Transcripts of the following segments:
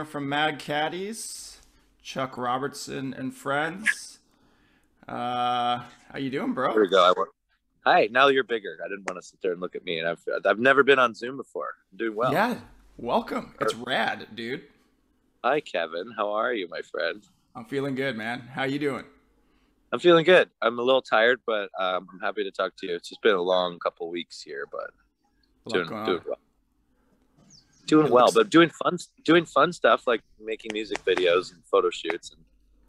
singer from Mad Caddies, Chuck Robertson and Friends. How you doing, There bro? we go. Hi, now you're bigger. I didn't want to sit there and look at me, and I've never been on Zoom before. I'm doing well. Yeah, welcome. It's rad, dude. Hi, Kevin. How are you, my friend? I'm feeling good, man. How you doing? I'm feeling good. I'm a little tired, but I'm happy to talk to you. It's just been a long couple weeks here, but A lot doing going on. doing well. Doing It well, looks. but doing fun stuff like making music videos and photo shoots, and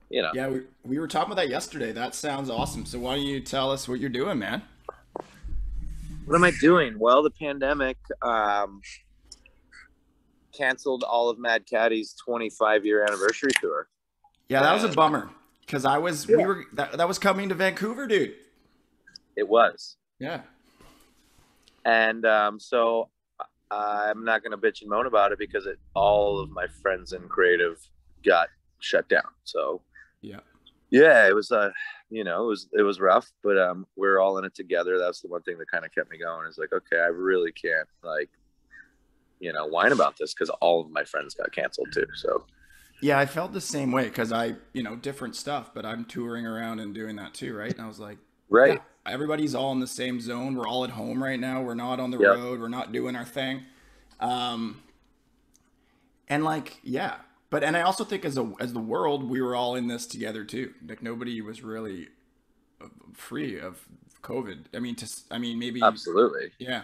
you know. Yeah, we were talking about that yesterday. That sounds awesome. So why don't you tell us what you're doing, man? What am I doing? Well, the pandemic canceled all of Mad Caddies' 25-year anniversary tour, Yeah, that was a and bummer because we yeah, were that was coming to Vancouver, dude. it was. Yeah. And so I'm not going to bitch and moan about it because all of my friends in creative got shut down. So Yeah. yeah, it was it was rough, but we're all in it together. That's the one thing that kind of kept me going. Is like, okay, I really can't whine about this because all of my friends got canceled too. So Yeah, I felt the same way because different stuff, but I'm touring around and doing that too, right? And I was like, yeah, right, everybody's all in the same zone. We're all at home right now. We're not on the yep, road. We're not doing our thing. Um, and like, yeah, and I also think as the world, we were all in this together too. Like nobody was really free of COVID. I mean, maybe, absolutely. yeah,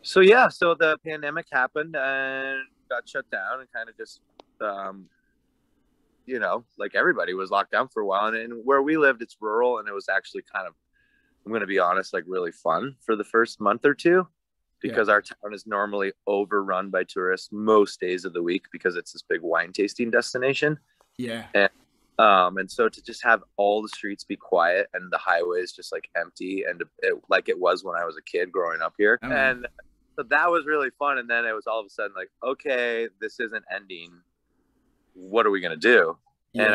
So yeah, so the pandemic happened and got shut down and kind of just um, like everybody was locked down for a while. And where we lived, it's rural, and it was actually kind of, I'm going to be honest, like really fun for the first month or two yeah, because our town is normally overrun by tourists most days of the week because it's this big wine tasting destination. yeah. And so to just have all the streets be quiet and the highways just like empty and like it was when I was a kid growing up here. Oh yeah, And so that was really fun. And then it was all of a sudden like, okay, this isn't ending, what are we going to do? And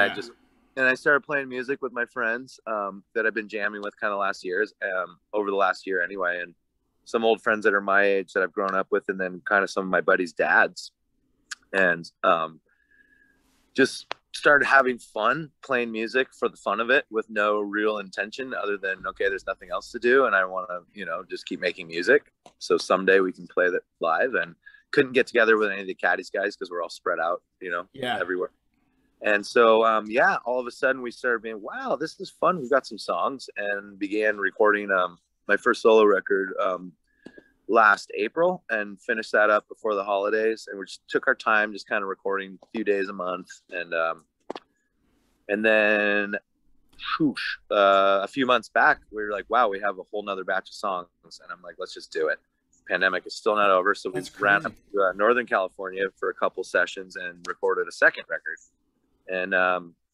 yeah. I started playing music with my friends that I've been jamming with kind of last years, over the last year anyway. And some old friends that are my age that I've grown up with, and then kind of some of my buddies' dads. And just started having fun playing music for the fun of it with no real intention other than, okay, there's nothing else to do. And I want to, just keep making music. So someday we can play that live, and couldn't get together with any of the Caddies guys because we're all spread out, Yeah. everywhere. And so, yeah, all of a sudden we started being, wow, this is fun. We've got some songs, and began recording my first solo record last April and finished that up before the holidays. And we just took our time, just kind of recording a few days a month. And then a few months back, we were like, wow, we have a whole nother batch of songs. And I'm like, let's just do it. Pandemic is still not over. So we That's ran up crazy. to Northern California for a couple sessions and recorded a second record.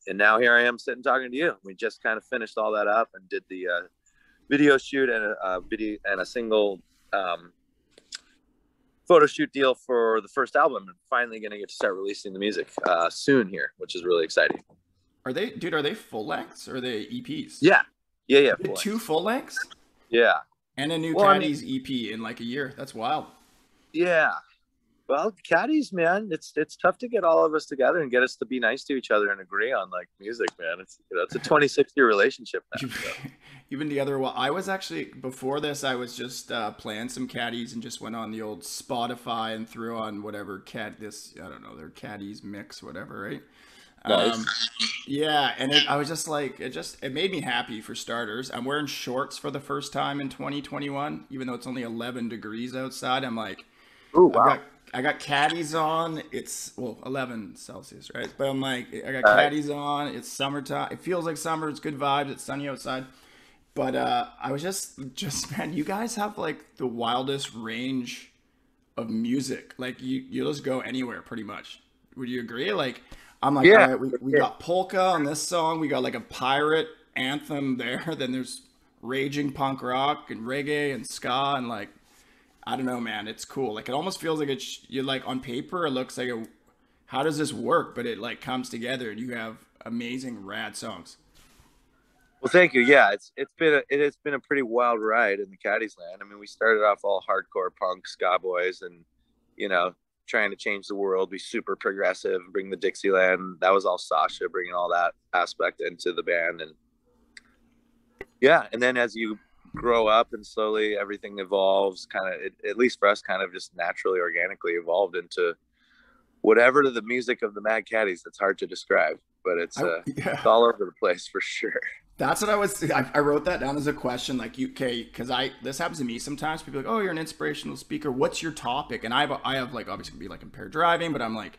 And now here I am sitting talking to you. We just kind of finished all that up and did the video shoot and a single photo shoot deal for the first album, and finally going to get to start releasing the music soon here, which is really exciting. Are they full lengths or are they EPs? Yeah, yeah, You did full two length. full lengths Yeah. and a new Well, I mean, Caddies EP in like a year. That's wild. yeah. Well, caddies, man, it's tough to get all of us together and get us to be nice to each other and agree on like music, man. It's a 26-year relationship now. So. Even the other well, I was actually before this. I was just playing some Caddies and just went on the old Spotify and threw on whatever I don't know, their Caddies mix, whatever, right? Um, Nice. yeah, and I was just like, it made me happy for starters. I'm wearing shorts for the first time in 2021, even though it's only 11 degrees outside. I'm like, Oh, I've wow. got I got caddies on. It's 11 Celsius, right? But I'm like, I got All right. caddies on. It's summertime. It feels like summer. It's good vibes. It's sunny outside. But I was just man, you guys have like the wildest range of music. Like you just go anywhere pretty much. Would you agree? Like I'm like, all Yeah. right, we got polka on this song. We got like a pirate anthem there. Then there's raging punk rock and reggae and ska and like I don't know, man. It's cool. Like it almost feels like you like on paper. It looks like how does this work? But it like comes together, and you have amazing rad songs. Well, thank you. Yeah, it has been a pretty wild ride in the Caddies land. I mean, we started off all hardcore punk ska boys, and you know trying to change the world, be super progressive, bring the Dixieland. That was all Sasha bringing all that aspect into the band. And yeah, and then as you grow up and slowly everything evolves, kind of, at least for us, kind of just naturally, organically evolved into whatever the music of the Mad Caddies. That's hard to describe, but it's it's all over the place for sure. That's what I wrote that down as a question, like, okay, because this happens to me sometimes. People are like, oh, you're an inspirational speaker. What's your topic? And I have like, obviously be like impaired driving, but I'm like,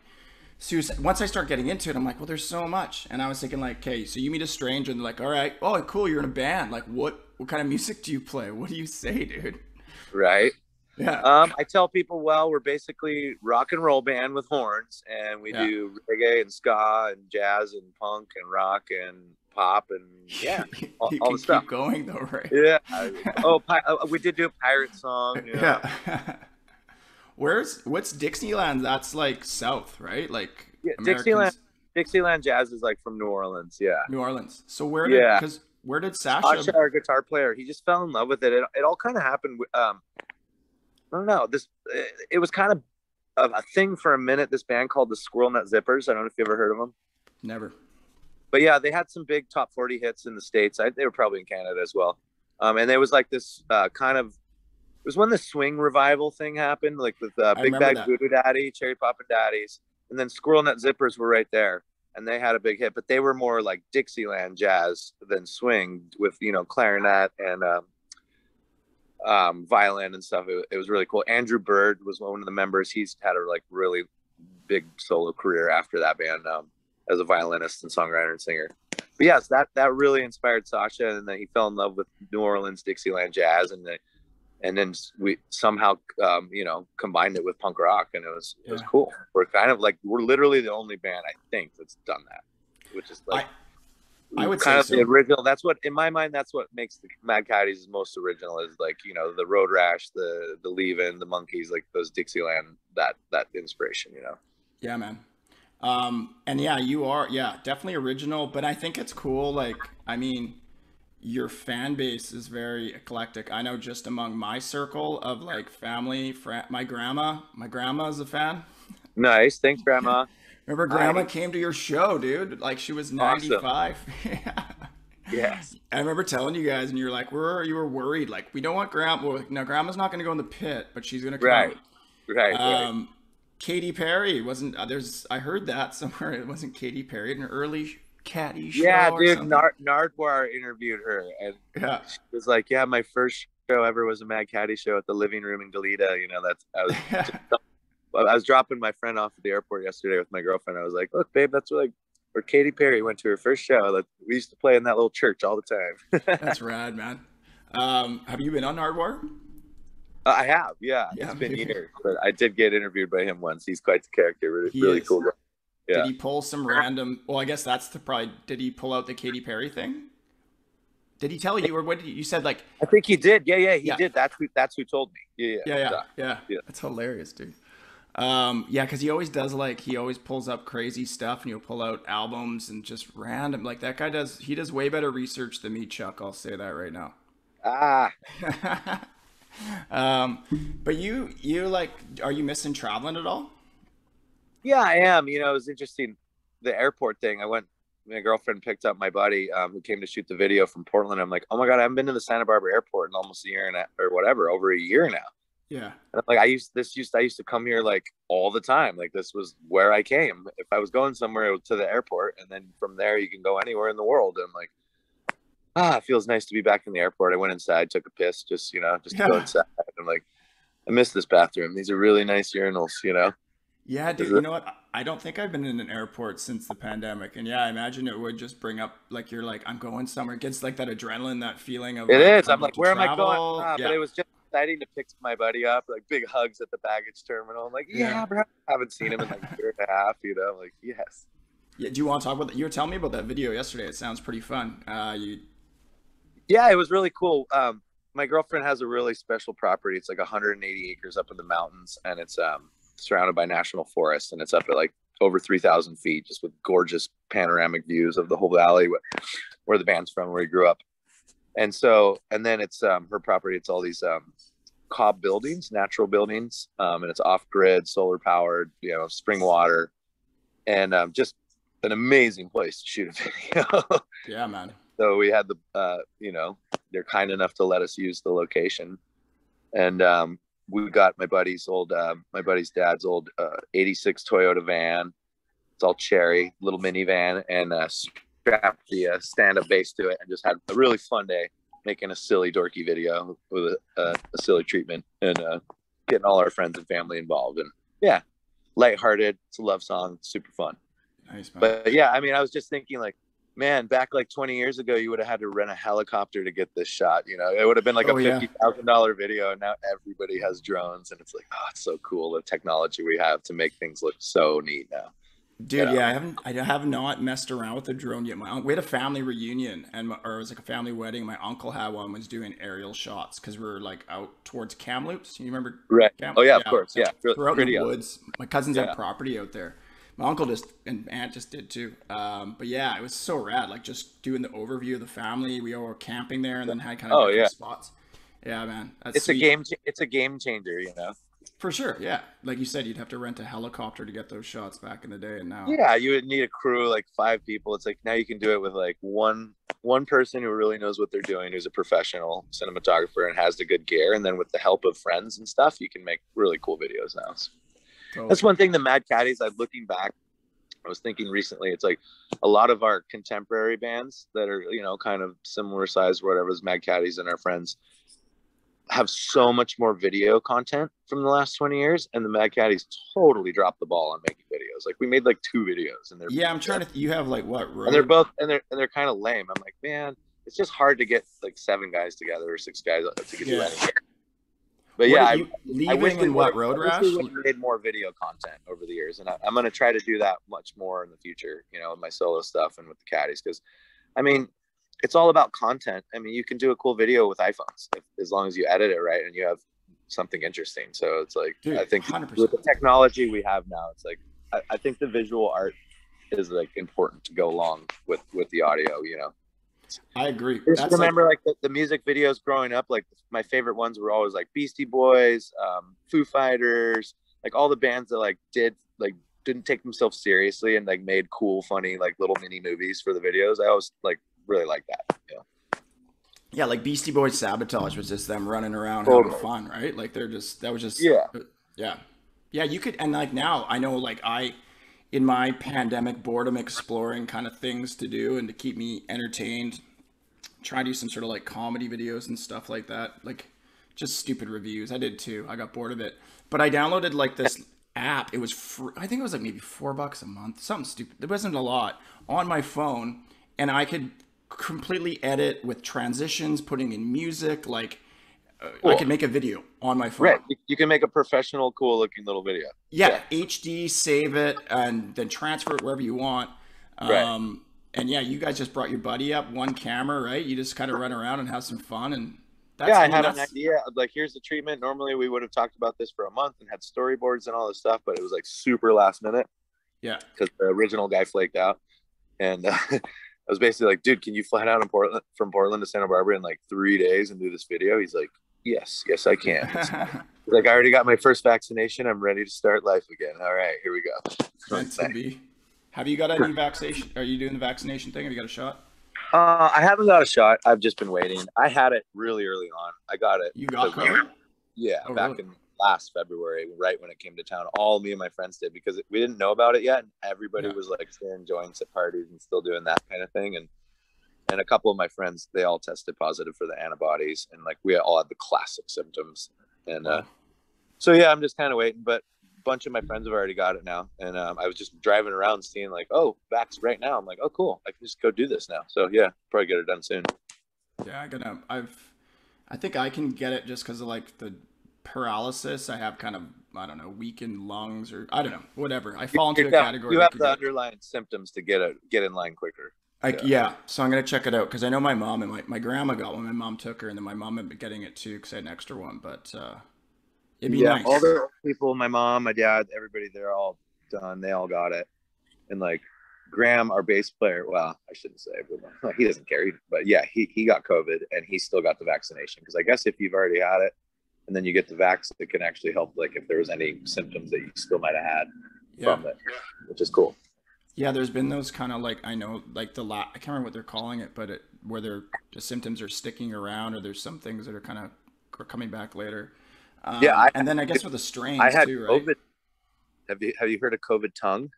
once I start getting into it, I'm like, well, there's so much. And I was thinking like, okay, so you meet a stranger and they're like, all right, oh, cool, you're in a band. Like, what kind of music do you play? What do you say, dude? Right. Yeah. I tell people, well, we're basically rock and roll band with horns, and we do reggae and ska and jazz and punk and rock and pop and all the stuff. Keep going though, right? Yeah. We did do a pirate song. You know? Yeah. What's Dixieland? That's like South, right? Like Dixieland jazz is like from New Orleans. Yeah. New Orleans. So where did Sasha, our guitar player, he just fell in love with it. It all kind of happened. I don't know. It was kind of a thing for a minute. This band called the Squirrel Nut Zippers. I don't know if you ever heard of them. Never. But yeah, they had some big top 40 hits in the States. They were probably in Canada as well. And there was like this it was when the swing revival thing happened, like with Big Bag Voodoo Daddy, Cherry Poppin' Daddies, and then Squirrel Nut Zippers were right there, and they had a big hit. But they were more like Dixieland jazz than swing, with clarinet and violin and stuff. It was really cool. Andrew Bird was one of the members. He's had a like really big solo career after that band, as a violinist and songwriter and singer. But yes, that really inspired Sasha, and then he fell in love with New Orleans Dixieland jazz, and then we somehow combined it with punk rock, and it was cool. We're literally the only band, I think, that's done that, which is like I would kind say of the original. That's what, in my mind, that's what makes the Mad Caddies most original, is like, the Road Rash, the Leavin', the Monkees, like those Dixieland, that inspiration, Yeah, man. And yeah, you are, definitely original, but I think it's cool. Like, I mean, your fan base is very eclectic. I know just among my circle of like family, my grandma's a fan. Nice. Thanks, Grandma. Remember Grandma came to your show, dude? Like, she was 95. Awesome. Yes. I remember telling you guys, and you were like, you were worried. Like, we don't want Grandma. No, Grandma's not going to go in the pit, but she's going to come. Right. Katy Perry wasn't, I heard that somewhere. It wasn't Katy Perry in an early Caddy show. Yeah, dude. Nardwar interviewed her, and she was like, yeah, my first show ever was a Mad Caddy show at the Living Room in Goleta. I was dropping my friend off at the airport yesterday with my girlfriend. I was like, look, babe, that's where Katy Perry went to her first show. Like, we used to play in that little church all the time. That's rad, man. Have you been on Nardwar? I have, yeah. It's been years, but I did get interviewed by him once. He's quite the character. Really cool guy. Yeah. Did he pull some random? Well, I guess that's did he pull out the Katy Perry thing? Did he tell you, or what did you said? Like, I think he did. Yeah, he did. That's who told me. Yeah. That's hilarious, dude. Because he always does, like, he always pulls up crazy stuff, and he'll pull out albums and just random. Like, that guy he does way better research than me, Chuck. I'll say that right now. But you like, are you missing traveling at all? Yeah, I am. It was interesting, the airport thing. My girlfriend picked up my buddy who came to shoot the video from Portland. I'm like, oh my God, I haven't been to the Santa Barbara airport in almost over a year now. Yeah. And I'm like, I used to come here like all the time. Like, this was where I came. If I was going somewhere, to the airport, and then from there you can go anywhere in the world. And I'm like, it feels nice to be back in the airport. I went inside, took a piss, just to go inside. I'm like, I miss this bathroom. These are really nice urinals, Yeah, dude, you know what? I don't think I've been in an airport since the pandemic. And yeah, I imagine it would just bring up, like, you're like, I'm going somewhere. It gets like that adrenaline, that feeling of. It is. I'm like, where am I going? Yeah. But it was just exciting to pick my buddy up, like big hugs at the baggage terminal. I'm like, bro, I haven't seen him in like a year and a half, I'm like, yes. Yeah, do you want to talk about that? You were telling me about that video yesterday. It sounds pretty fun. Yeah, it was really cool. My girlfriend has a really special property. It's like 180 acres up in the mountains, and it's surrounded by national forests, and it's up at like over 3,000 feet, just with gorgeous panoramic views of the whole valley where the band's from, where he grew up. And then it's her property. It's all these Cobb buildings, natural buildings, and it's off grid, solar powered, you know, spring water, and just an amazing place to shoot a video. Yeah, man. So we had you know, they're kind enough to let us use the location, and we got my buddy's dad's old '86 Toyota van. It's all cherry, little minivan, and strapped the stand-up bass to it, and just had a really fun day making a silly dorky video with a silly treatment, and getting all our friends and family involved. And yeah, lighthearted. It's a love song, super fun. Nice, man. But yeah, I mean, I was just thinking, like, man, back like 20 years ago, you would have had to rent a helicopter to get this shot. You know, it would have been like a $50,000 video, and now everybody has drones, and it's like, oh, it's so cool, the technology we have to make things look so neat now. Dude, yeah, I have not messed around with the drone yet. We had a family reunion, or it was like a family wedding. My uncle had one, was doing aerial shots because we were like out towards Kamloops. You remember? Right. Oh yeah, of course. Yeah. We're out in the woods. My cousins have property out there. My uncle and aunt just did too. But yeah, it was so rad. Like just doing the overview of the family. We all were camping there, and then had kind of different spots. Yeah, man. It's a game changer, you know. For sure, yeah. Like you said, you'd have to rent a helicopter to get those shots back in the day, and now. Yeah, you would need a crew, like 5 people. It's like now you can do it with like one person who really knows what they're doing, who's a professional cinematographer and has the good gear, and then with the help of friends and stuff, you can make really cool videos now. Totally. That's one thing. The Mad Caddies, I'm looking back, I was thinking recently, it's like a lot of our contemporary bands that are, you know, kind of similar size, whatever, as Mad Caddies and our friends, have so much more video content from the last 20 years, and the Mad Caddies totally dropped the ball on making videos. Like we made like 2 videos, and I'm trying to. You have like what? And they're both, and they're kind of lame. I'm like, man, it's just hard to get like 7 guys together or 6 guys to get do anything. But yeah, I wish we what Road Rash made more video content over the years, and I'm going to try to do that much more in the future. You know, with my solo stuff and with the Caddies, because I mean, it's all about content. I mean, you can do a cool video with iPhones as long as you edit it right and you have something interesting. So it's like, dude, I think 100%. With the technology we have now, it's like, I think the visual art is like important to go along with the audio, you know? I agree. Just remember like the music videos growing up, like my favorite ones were always like Beastie Boys, Foo Fighters, like all the bands that like didn't take themselves seriously and like made cool, funny, like little mini movies for the videos. I always like really like that. Yeah, like Beastie Boys Sabotage was just them running around having fun, right? Like that was just you could, and like now I know, like in my pandemic boredom, exploring kind of things to do and to keep me entertained, try to do some sort of like comedy videos and stuff like that, like just stupid reviews. I did too. I got bored of it, but I downloaded like this app. It was free. I think it was like maybe $4 a month, something stupid. It wasn't a lot, on my phone, and I could completely edit with transitions, putting in music, like cool. I could make a video on my phone. Right, you can make a professional, cool looking little video. Yeah, HD, save it, and then transfer it wherever you want. Right. And yeah, you guys just brought your buddy up, one camera, right? You just kind of run around and have some fun, and I had an idea of like, here's the treatment. Normally we would have talked about this for a month and had storyboards and all this stuff, but it was like super last minute. Yeah, because the original guy flaked out, and I was basically like, dude, can you fly down from Portland to Santa Barbara in like 3 days and do this video? He's like, yes, I can. He's like, I already got my first vaccination. I'm ready to start life again. All right, here we go. Meant to be. Have you got any vaccination? Are you doing the vaccination thing? Have you got a shot? I haven't got a shot. I've just been waiting. I had it really early on. I got it. You got COVID? Yeah, back in last February, right when it came to town. All me and my friends did, because we didn't know about it yet, and everybody was like sharing joints at parties and still doing that kind of thing. And a couple of my friends, they all tested positive for the antibodies, and like we all had the classic symptoms. And so yeah, I'm just kind of waiting. But a bunch of my friends have already got it now, and I was just driving around seeing like, oh, vax right now. I'm like, oh, cool, I can just go do this now. So yeah, probably get it done soon. Yeah, I think I can get it just because of like the paralysis. I have kind of, I don't know, weakened lungs, or I don't know, whatever. I fall into a category. You have the underlying symptoms to get in line quicker. So I'm gonna check it out, because I know my mom and my grandma got one. My mom took her, and then my mom had been getting it too because I had an extra one. But it'd be nice. All the people, my mom, my dad, everybody, they're all done. They all got it. And like Graham, our bass player, well, I shouldn't say, but he doesn't care. But yeah, he got COVID, and he still got the vaccination, because I guess if you've already had it, and then you get the vax that can actually help, like if there was any symptoms that you still might have had Yeah. from it, which is cool. Yeah, there's been those kind of like, I know like I can't remember what they're calling it, but where the symptoms are sticking around, or there's some things that are kind of coming back later. And then I guess with the strains I had too, right? COVID. Have you heard of COVID tongue?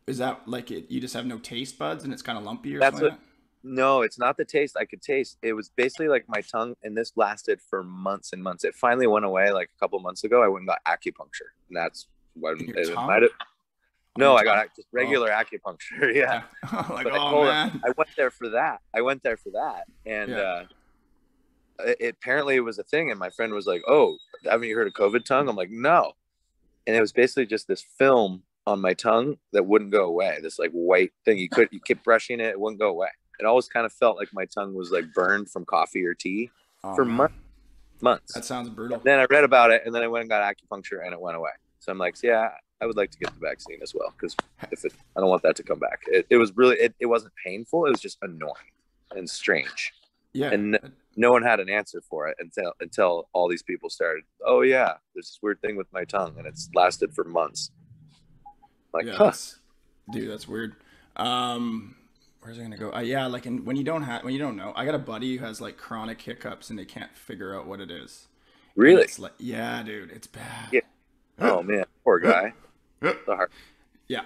Is that like you just have no taste buds and it's kind of lumpy or That's something? what. No, it's not the taste. I could taste. It was basically like my tongue, and this lasted for months and months. It finally went away like a couple months ago. I went and got acupuncture, and that's when In your it tongue? might have. On No, your I got tongue? just regular acupuncture. Yeah, Yeah. Like, but I oh told him man. I went there for that. And Yeah. apparently it was a thing. And my friend was like, "Oh, haven't you heard of COVID tongue?" I'm like, "No." And it was basically just this film on my tongue that wouldn't go away. This like white thing. You keep brushing it, it wouldn't go away. It always kind of felt like my tongue was like burned from coffee or tea Oh for man. months. That sounds brutal. Then I read about it, and then I went and got acupuncture, and it went away. So I'm like, yeah, I would like to get the vaccine as well, because I don't want that to come back. It was really, it wasn't painful. It was just annoying and strange. Yeah. And no one had an answer for it until all these people started. Oh yeah, there's this weird thing with my tongue, and it's lasted for months. Like, Yeah, huh. dude, that's weird. Where's it gonna go? Yeah, like when you don't know. I got a buddy who has like chronic hiccups and they can't figure out what it is. And Really? it's like, yeah, dude, it's bad. Yeah. Oh man, poor guy. Sorry. Yeah,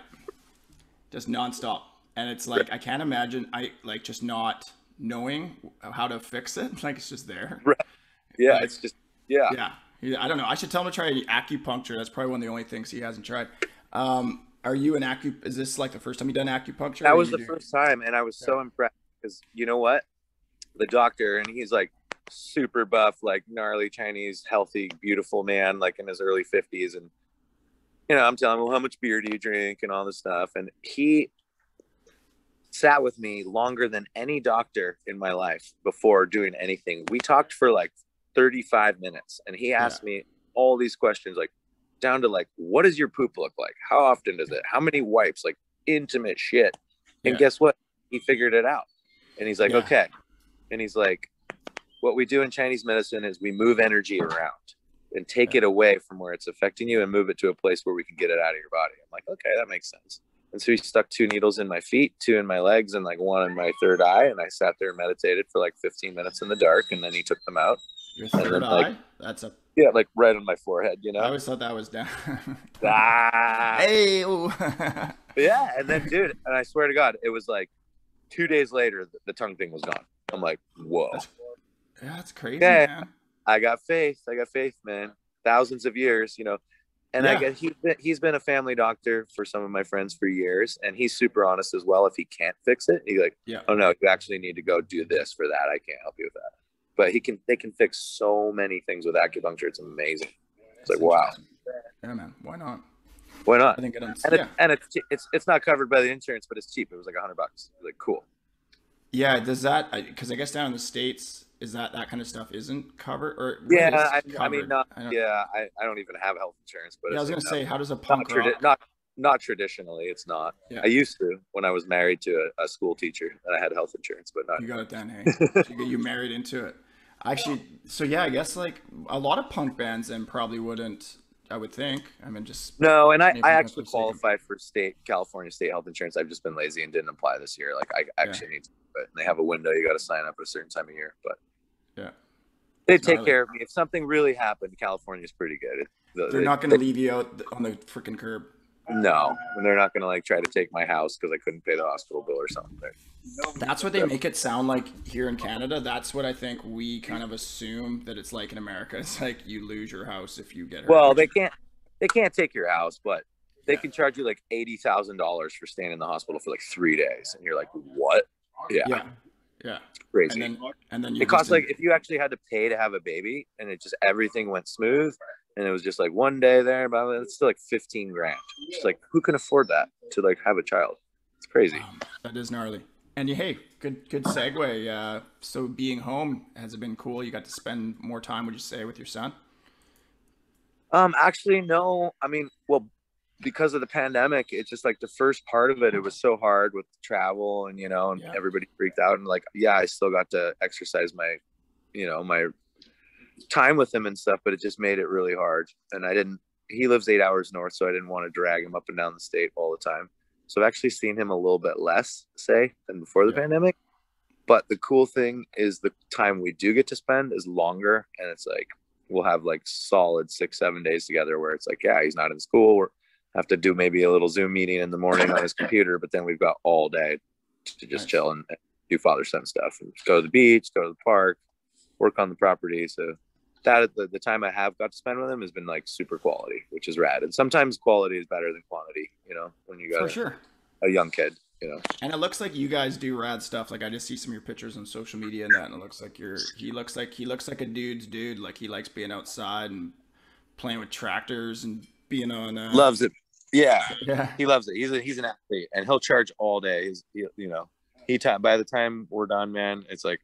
just nonstop. And it's like I can't imagine like just not knowing how to fix it. Like it's just there. Right. Yeah, Like, it's just yeah. I don't know. I should tell him to try acupuncture. That's probably one of the only things he hasn't tried. Are you is this like the first time you've done acupuncture? That was the first time, and I was so impressed because you know what? The doctor, and he's like super buff, like gnarly Chinese, healthy, beautiful man, like in his early 50s. And, you know, I'm telling him, well, how much beer do you drink and all this stuff. And he sat with me longer than any doctor in my life before doing anything. We talked for like 35 minutes, and he asked me all these questions, like down to like, what does your poop look like? How often does it? How many wipes? Like intimate shit. And guess what? He figured it out. And he's like, okay. And he's like, what we do in Chinese medicine is we move energy around and take it away from where it's affecting you and move it to a place where we can get it out of your body. I'm like, okay, that makes sense. And so he stuck 2 needles in my feet, 2 in my legs, and like 1 in my third eye. And I sat there and meditated for like 15 minutes in the dark. And then he took them out. Your third eye? Like, that's a... Yeah, like right on my forehead, you know? I always thought that was down. Hey! Yeah, and then, dude, and I swear to God, it was like 2 days later, the tongue thing was gone. I'm like, whoa. That's crazy, man. I got faith, man. Thousands of years, you know. And I guess he's been a family doctor for some of my friends for years, and he's super honest as well. If he can't fix it, he's like, oh no, you actually need to go do this for that. I can't help you with that. But they can fix so many things with acupuncture. It's amazing. It's like, wow. Yeah, man. Why not? Why not? I think it's not covered by the insurance, but it's cheap. It was like $100. Like, cool. Yeah. Does that? Because I guess down in the States, is that kind of stuff isn't covered? Or I mean, not. I don't even have health insurance. But I was gonna say, how does a punk rock? Not traditionally, it's not. Yeah. I used to when I was married to a school teacher, and I had health insurance, but not. You got it then, hey. You married into it. Actually, so yeah, I guess like a lot of punk bands then probably wouldn't. I would think. I mean, just no, and I actually qualified for California state health insurance. I've just been lazy and didn't apply this year. Like I actually need to, but they have a window. You got to sign up at a certain time of year. But yeah, they take care of me. If something really happened, California's pretty good. They're not going to leave you out on the freaking curb. No, and they're not going to like try to take my house because I couldn't pay the hospital bill or something. That's what they make it sound like here in Canada. That's what I think we kind of assume that it's like in America. It's like you lose your house if you get hurt. Well, they can't take your house, but they can charge you like $80,000 for staying in the hospital for like 3 days, and you're like, what? Yeah. It's crazy. And then it costs like if you actually had to pay to have a baby, and it just everything went smooth. And it was just like 1 day there, but it's still like 15 grand. It's like, who can afford that to like have a child? It's crazy. That is gnarly. And hey, good segue. So being home, has it been cool? You got to spend more time, would you say, with your son? Actually, no. I mean, well, because of the pandemic, it's just like the first part of it, it was so hard with travel and, you know, and everybody freaked out. And like, yeah, I still got to exercise my time with him and stuff, but it just made it really hard. And he lives 8 hours north, so I didn't want to drag him up and down the state all the time. So I've actually seen him a little bit less, say, than before the pandemic. But the cool thing is the time we do get to spend is longer. And it's like, we'll have like solid 6-7 days together where it's like, yeah, he's not in school. We have to do maybe a little Zoom meeting in the morning on his computer, but then we've got all day to just chill and do father-son stuff and go to the beach, go to the park, work on the property. So that the time I have got to spend with him has been like super quality, which is rad. And sometimes quality is better than quantity, you know, when you got a young kid, you know. And it looks like you guys do rad stuff. Like I just see some of your pictures on social media and that, and it looks like he looks like a dude's dude. Like he likes being outside and playing with tractors and being on. Loves it. Yeah. Yeah. He loves it. He's an athlete, and he'll charge all day. By the time we're done, man, it's like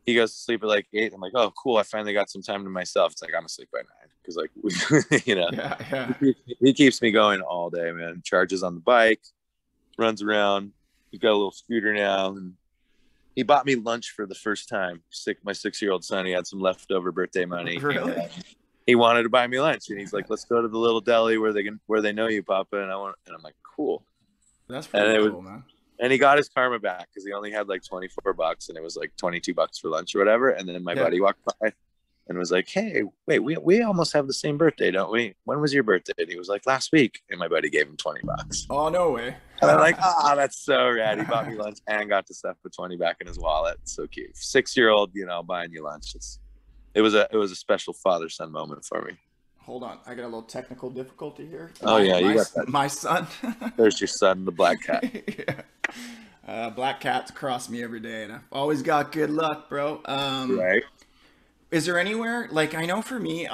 he goes to sleep at like 8. I'm like, oh, cool. I finally got some time to myself. It's like, I'm asleep by 9. Cause like, you know, he keeps me going all day, man. Charges on the bike, runs around. He's got a little scooter now. And he bought me lunch for the first time. My 6-year-old son, he had some leftover birthday money. Really? He wanted to buy me lunch, and he's like, let's go to the little deli where they know you, Papa. And I'm like, cool. That's pretty cool, man. And he got his karma back because he only had like $24 and it was like $22 for lunch or whatever. And then my buddy walked by and was like, hey, wait, we almost have the same birthday, don't we? When was your birthday? And he was like, last week. And my buddy gave him $20. Oh, no way. And I'm like, that's so rad. He bought me lunch and got to stuff for $20 back in his wallet. So cute. 6-year-old, you know, buying you lunch. It was a special father-son moment for me. Hold on, I got a little technical difficulty here. You got that. My son. There's your son, the black cat. Black cats cross me every day, and I've always got good luck, bro. Right. Is there anywhere, like, I know for me,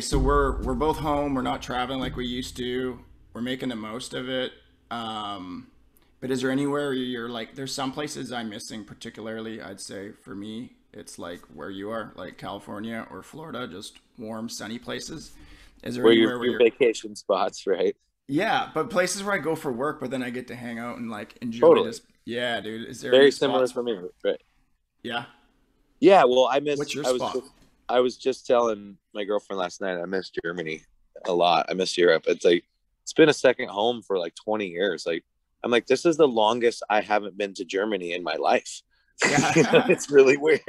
so we're both home. We're not traveling like we used to. We're making the most of it. But is there anywhere where you're like, there's some places I'm missing particularly, I'd say for me, it's like where you are, like California or Florida, just warm, sunny places. Is there anywhere where your vacation spots, right? Yeah, but places where I go for work, but then I get to hang out and like enjoy this. Yeah, dude. Is there very similar for me, right? Yeah. Yeah. Well, What's your spot? I was just telling my girlfriend last night, I miss Germany a lot. I miss Europe. It's been a second home for like 20 years. Like, I'm like, this is the longest I haven't been to Germany in my life. Yeah. You know, it's really weird.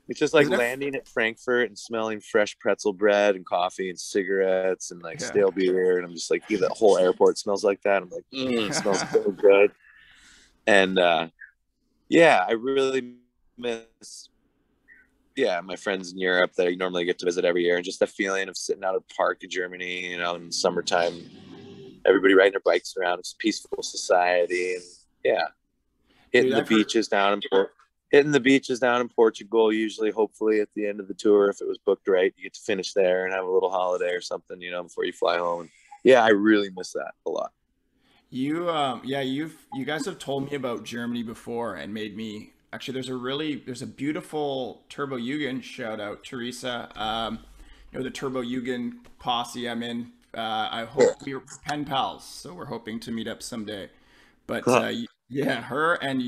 It's just like landing at Frankfurt and smelling fresh pretzel bread and coffee and cigarettes and like stale beer. And I'm just like, the whole airport smells like that. I'm like, it smells so good. And I really miss, my friends in Europe that I normally get to visit every year. And just the feeling of sitting out at a park in Germany, you know, in summertime, everybody riding their bikes around. It's a peaceful society. And hitting the beaches down in Portugal, usually, hopefully at the end of the tour, if it was booked right, you get to finish there and have a little holiday or something, you know, before you fly home. And I really miss that a lot. You guys have told me about Germany before and made me actually. There's a beautiful Turbo Jugend shout out, Teresa. The Turbo Jugend posse I'm in. I hope we're pen pals, so we're hoping to meet up someday. But her and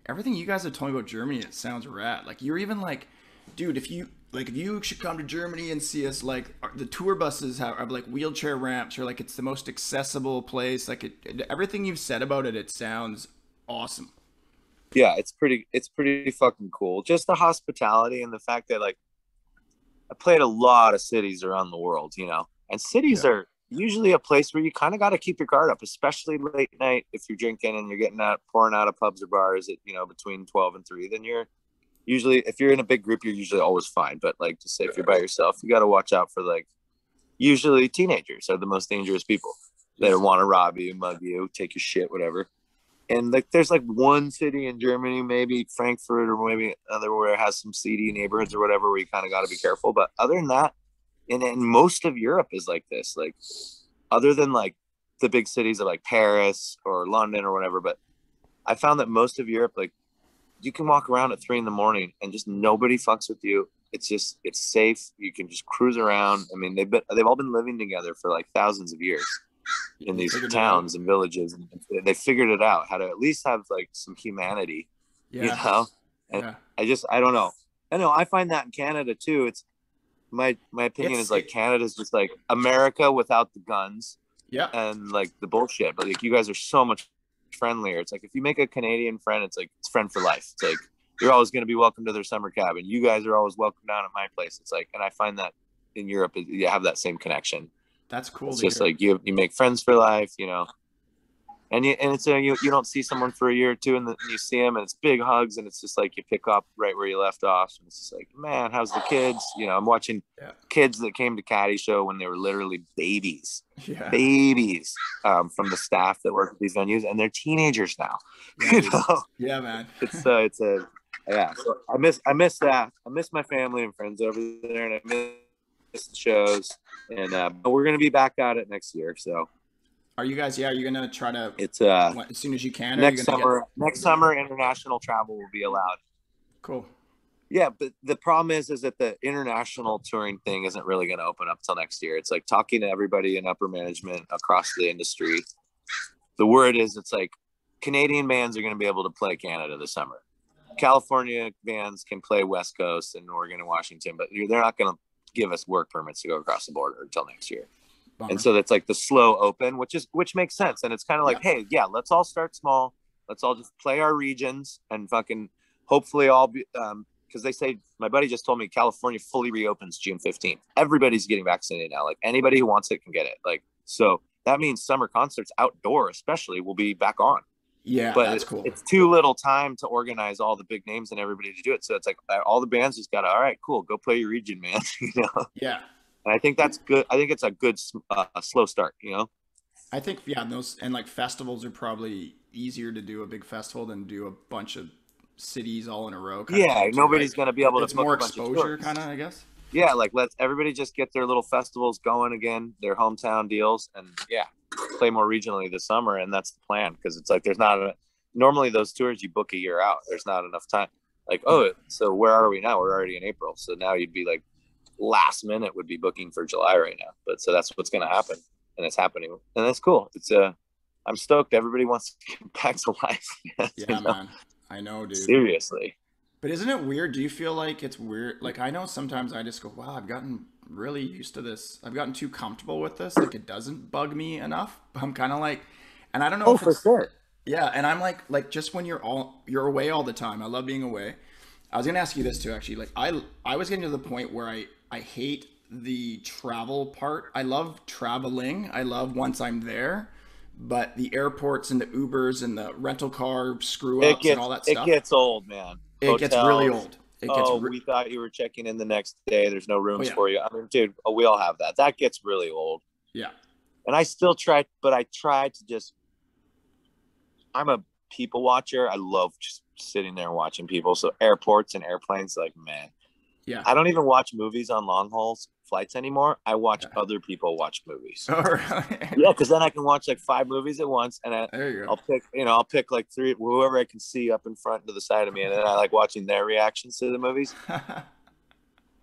everything you guys have told me about Germany, it sounds rad. Like you're even like, dude, if you should come to Germany and see us, like the tour buses have like wheelchair ramps, or like it's the most accessible place. Like everything you've said about it, it sounds awesome. Yeah, it's pretty fucking cool. Just the hospitality and the fact that like I played a lot of cities around the world, you know, and cities are usually a place where you kind of got to keep your guard up, especially late night. If you're drinking and you're pouring out of pubs or bars at, you know, between 12 and 3, then you're usually, if you're in a big group, you're usually always fine. But like, just say if you're by yourself, you got to watch out for like, usually teenagers are the most dangerous people. They want to rob you, mug you, take your shit, whatever. And like, there's like one city in Germany, maybe Frankfurt or maybe another where it has some seedy neighborhoods or whatever, where you kind of got to be careful. But other than that, and most of Europe is like this, like other than like the big cities of like Paris or London or whatever. But I found that most of Europe, like you can walk around at 3 a.m. and just nobody fucks with you. It's safe. You can just cruise around. I mean, they've all been living together for like thousands of years in these towns and villages. And they figured it out how to at least have like some humanity, you know? And I don't know. I know, I find that in Canada too. It's my opinion is like Canada's just like America without the guns Yeah. and like the bullshit. But like you guys are so much friendlier. It's like if you make a Canadian friend, it's like it's friend for life. It's like you're always going to be welcome to their summer cabin. You guys are always welcome down at my place. It's like, and I find that in Europe, you have that same connection. That's cool. It's just like you make friends for life, you know. And it's you don't see someone for a year or two, and then you see them, and it's big hugs, and it's just like you pick up right where you left off. And it's just like, man, how's the kids? You know, I'm watching kids that came to Caddy Show when they were literally babies, from the staff that work at these venues, and they're teenagers now. Yeah, you know? Yeah, man. it's a So I miss that. I miss my family and friends over there, and I miss the shows. And but we're gonna be back at it next year, so. Are you guys? Yeah, are you gonna try to? It's as soon as you can. Next summer, international travel will be allowed. Cool. Yeah, but the problem is that the international touring thing isn't really going to open up till next year. It's like talking to everybody in upper management across the industry. The word is it's like Canadian bands are going to be able to play Canada this summer. California bands can play West Coast and Oregon and Washington, but they're not going to give us work permits to go across the border until next year. Bummer. And so that's like the slow open, which makes sense. And it's kind of like, hey, let's all start small. Let's all just play our regions and fucking hopefully all be, because they say, my buddy just told me California fully reopens June 15th. Everybody's getting vaccinated now. Like anybody who wants it can get it. Like, so that means summer concerts outdoor, especially, will be back on. Yeah, but that's cool. It's too little time to organize all the big names and everybody to do it. So it's like all the bands just got to, all right, cool, go play your region, man. You know? Yeah. And I think that's good. I think it's a good slow start, you know? I think, those and like festivals are probably easier to do a big festival than do a bunch of cities all in a row. Nobody's going to be able to. It's more exposure, kind of, I guess. Yeah, like let's everybody just get their little festivals going again, their hometown deals, and play more regionally this summer. And that's the plan, because it's like there's not normally those tours you book a year out. There's not enough time. Like, so where are we now? We're already in April, so now you'd be like last minute would be booking for July right now. But so that's what's going to happen, and it's happening, and that's cool. It's I'm stoked. Everybody wants to get back to life. Yeah, man. I know, dude. Seriously. But isn't it weird? Do you feel like it's weird? Like, I know sometimes I just go, wow, I've gotten really used to this. I've gotten too comfortable with this. Like, it doesn't bug me enough. I'm kind of like, and I don't know if for sure. Yeah, and I'm like just when you're away all the time. I love being away. I was gonna ask you this too, actually. Like, I was getting to the point where I hate the travel part. I love traveling. I love once I'm there, but the airports and the Ubers and the rental car screw ups and all that stuff. It gets old, man. It gets really old. We thought you were checking in the next day. There's no rooms for you. I mean, dude, we all have that. That gets really old. Yeah. And I still try, but I try to just, I'm a people watcher. I love just sitting there and watching people. So airports and airplanes, like, man. Yeah. I don't even watch movies on long haul flights anymore. I watch other people watch movies. Oh, really? Yeah, because then I can watch like 5 movies at once, and I'll pick like 3, whoever I can see up in front to the side of me, and then I like watching their reactions to the movies. I'm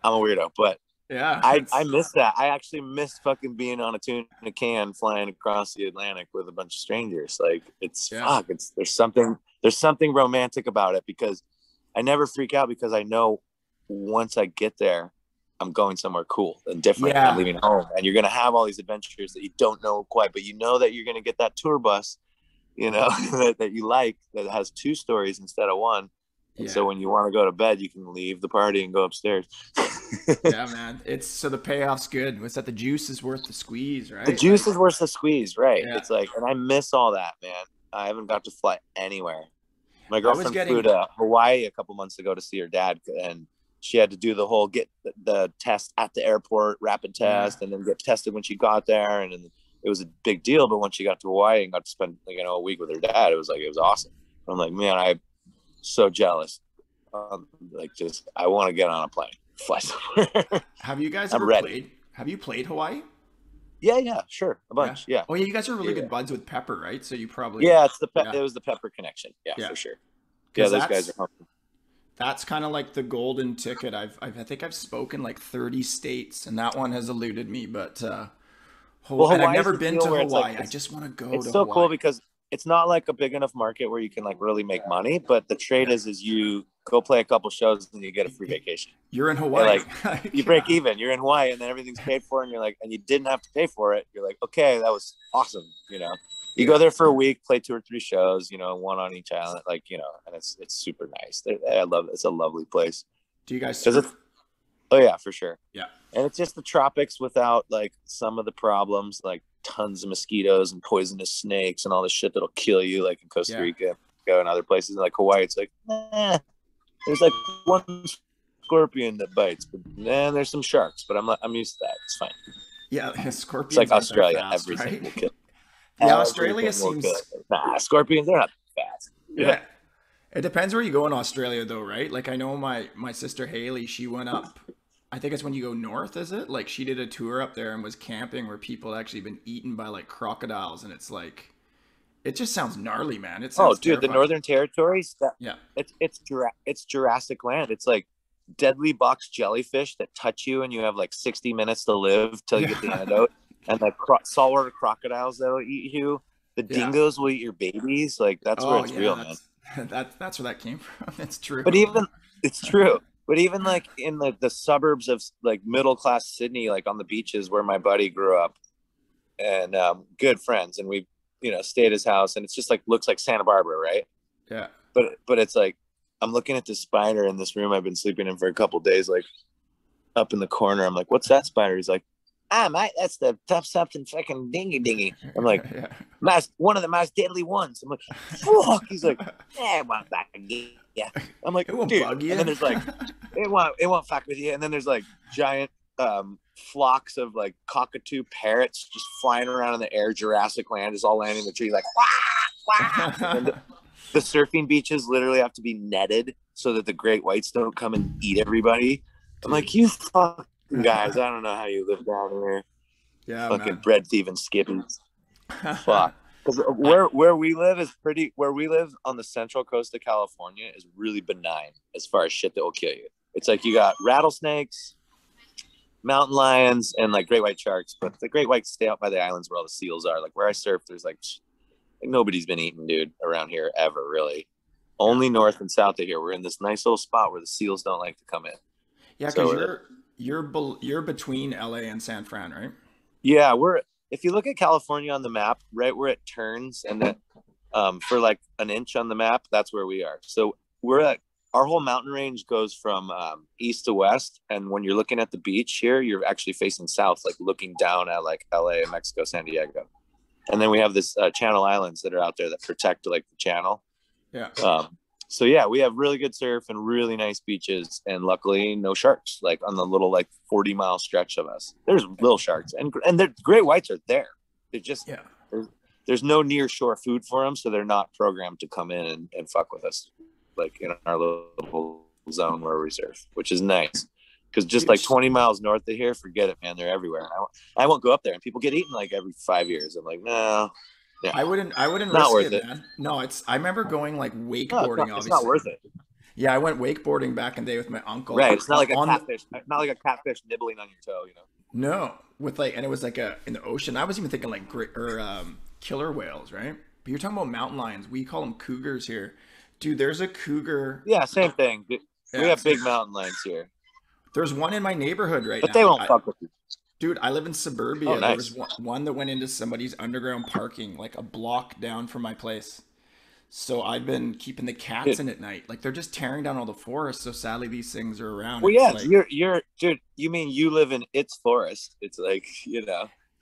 a weirdo, but yeah, I miss that. I actually miss fucking being on a tuna can flying across the Atlantic with a bunch of strangers. Like there's something romantic about it, because I never freak out, because I know once I get there, I'm going somewhere cool and different. Yeah. I'm leaving home, and you're going to have all these adventures that you don't know quite, but you know that you're going to get that tour bus, you know, that you like, that has 2 stories instead of 1. And so when you want to go to bed, you can leave the party and go upstairs. Yeah, man. So the payoff's good. What's that? The juice is worth the squeeze, right? The juice is worth the squeeze, right? Yeah. It's like, and I miss all that, man. I haven't got to fly anywhere. My girlfriend flew to Hawaii a couple months ago to see her dad, and she had to do the whole get the test at the airport, rapid test, and then get tested when she got there. And it was a big deal. But when she got to Hawaii and got to spend a week with her dad, it was awesome. I'm like, man, I'm so jealous. I want to get on a plane, fly somewhere. Have you guys ever played? Have you played Hawaii? Yeah, sure, a bunch. Yeah. Oh yeah, you guys are really good buds with Pepper, right? So you probably it was the Pepper connection. Yeah, for sure. Yeah, those guys are pumping. That's kind of like the golden ticket. I think I've spoken like 30 states, and that one has eluded me. But and I've never been to Hawaii. I just want to go. It's so cool because it's not like a big enough market where you can like really make money. But the trade is you go play a couple shows and you get a free vacation. You're in Hawaii. Like, you break even. You're in Hawaii, and then everything's paid for, and you're like, and you didn't have to pay for it. You're like, okay, that was awesome. You know, you go there for a week, play 2 or 3 shows. You know, one on each island. Like, you know, and it's super nice. I love it. It's a lovely place. Do you guys surf? Oh yeah, for sure. Yeah. And it's just the tropics without like some of the problems, like tons of mosquitoes and poisonous snakes and all the shit that'll kill you, like in Costa Rica, go in other places like Hawaii. It's like, there's like one scorpion that bites, but then there's some sharks. But I'm used to that. It's fine. Yeah, scorpions. It's like Australia. Fast, Everything right? will kill. Yeah, Australia seems. Nah, scorpions, they're not fast. Yeah. It depends where you go in Australia, though, right? Like, I know my sister Haley, she went up. I think it's when you go north, is it? Like, she did a tour up there and was camping where people had actually been eaten by like crocodiles, and it's like, it just sounds gnarly, man. It sounds dude, the Northern Territories. It's Jurassic Land. It's like deadly box jellyfish that touch you, and you have like 60 minutes to live till you get the antidote. And like saltwater crocodiles that'll eat you. The dingoes will eat your babies. Like that's where it's real, man. That's where that came from. It's true. But it's true. But even like in the suburbs of like middle class Sydney, like on the beaches where my buddy grew up, and good friends, and we stayed at his house, and it's just like looks like Santa Barbara, right? Yeah. But it's like I'm looking at this spider in this room I've been sleeping in for a couple of days, like up in the corner. I'm like, what's that spider? He's like, mate, that's the tough something fucking dingy. I'm like, one of the most deadly ones. I'm like, fuck. He's like, it won't fuck you. Yeah. I'm like, it won't bug you. And then there's like, it won't fuck with you. And then there's like giant flocks of like cockatoo parrots just flying around in the air. Jurassic Land is all landing in the tree like, wah, wah. And the surfing beaches literally have to be netted so that the great whites don't come and eat everybody. I'm like, you fuck. Guys, I don't know how you live down here. Yeah, fucking bread thieving skippies. Fuck. Because where we live on the central coast of California is really benign as far as shit that will kill you. It's like you got rattlesnakes, mountain lions, and like great white sharks. But the great whites stay out by the islands where all the seals are. Like where I surf, there's like nobody's been eaten, dude, around here ever, really. Only north and south of here. We're in this nice little spot where the seals don't like to come in. Yeah, because you're between LA and San Fran, right? Yeah, if you look at California on the map, right where it turns, and then for like an inch on the map, that's where we are. So our whole mountain range goes from east to west, and when you're looking at the beach here, you're actually facing south, like looking down at like LA, Mexico, San Diego, and then we have this Channel Islands that are out there that protect like the channel. Yeah. So yeah, we have really good surf and really nice beaches, and luckily no sharks. Like on the little like 40-mile stretch of us, there's little sharks, and the great whites are there. They're just there's no near shore food for them, so they're not programmed to come in and fuck with us, like in our little zone where we surf, which is nice. Because just like 20 miles north of here, forget it, man. They're everywhere. I won't go up there, and people get eaten like every 5 years. I'm like, no. Yeah. I wouldn't not risk it, man. No, I remember going like wakeboarding. No, it's not worth it. Yeah, I went wakeboarding back in the day with my uncle. Right, it's not like a catfish. Not like a catfish nibbling on your toe, No, with like, and it was like in the ocean. I was even thinking like killer whales, right? But you're talking about mountain lions. We call them cougars here, dude. There's a cougar. Yeah, same thing. We have big mountain lions here. There's one in my neighborhood right now. But they won't fuck with you. Dude, I live in suburbia. Oh, nice. There was one that went into somebody's underground parking, like a block down from my place. So I've been keeping the cats in at night. Like they're just tearing down all the forests. So sadly, these things are around. Well, yeah, like, you're dude. You mean you live in its forest? It's like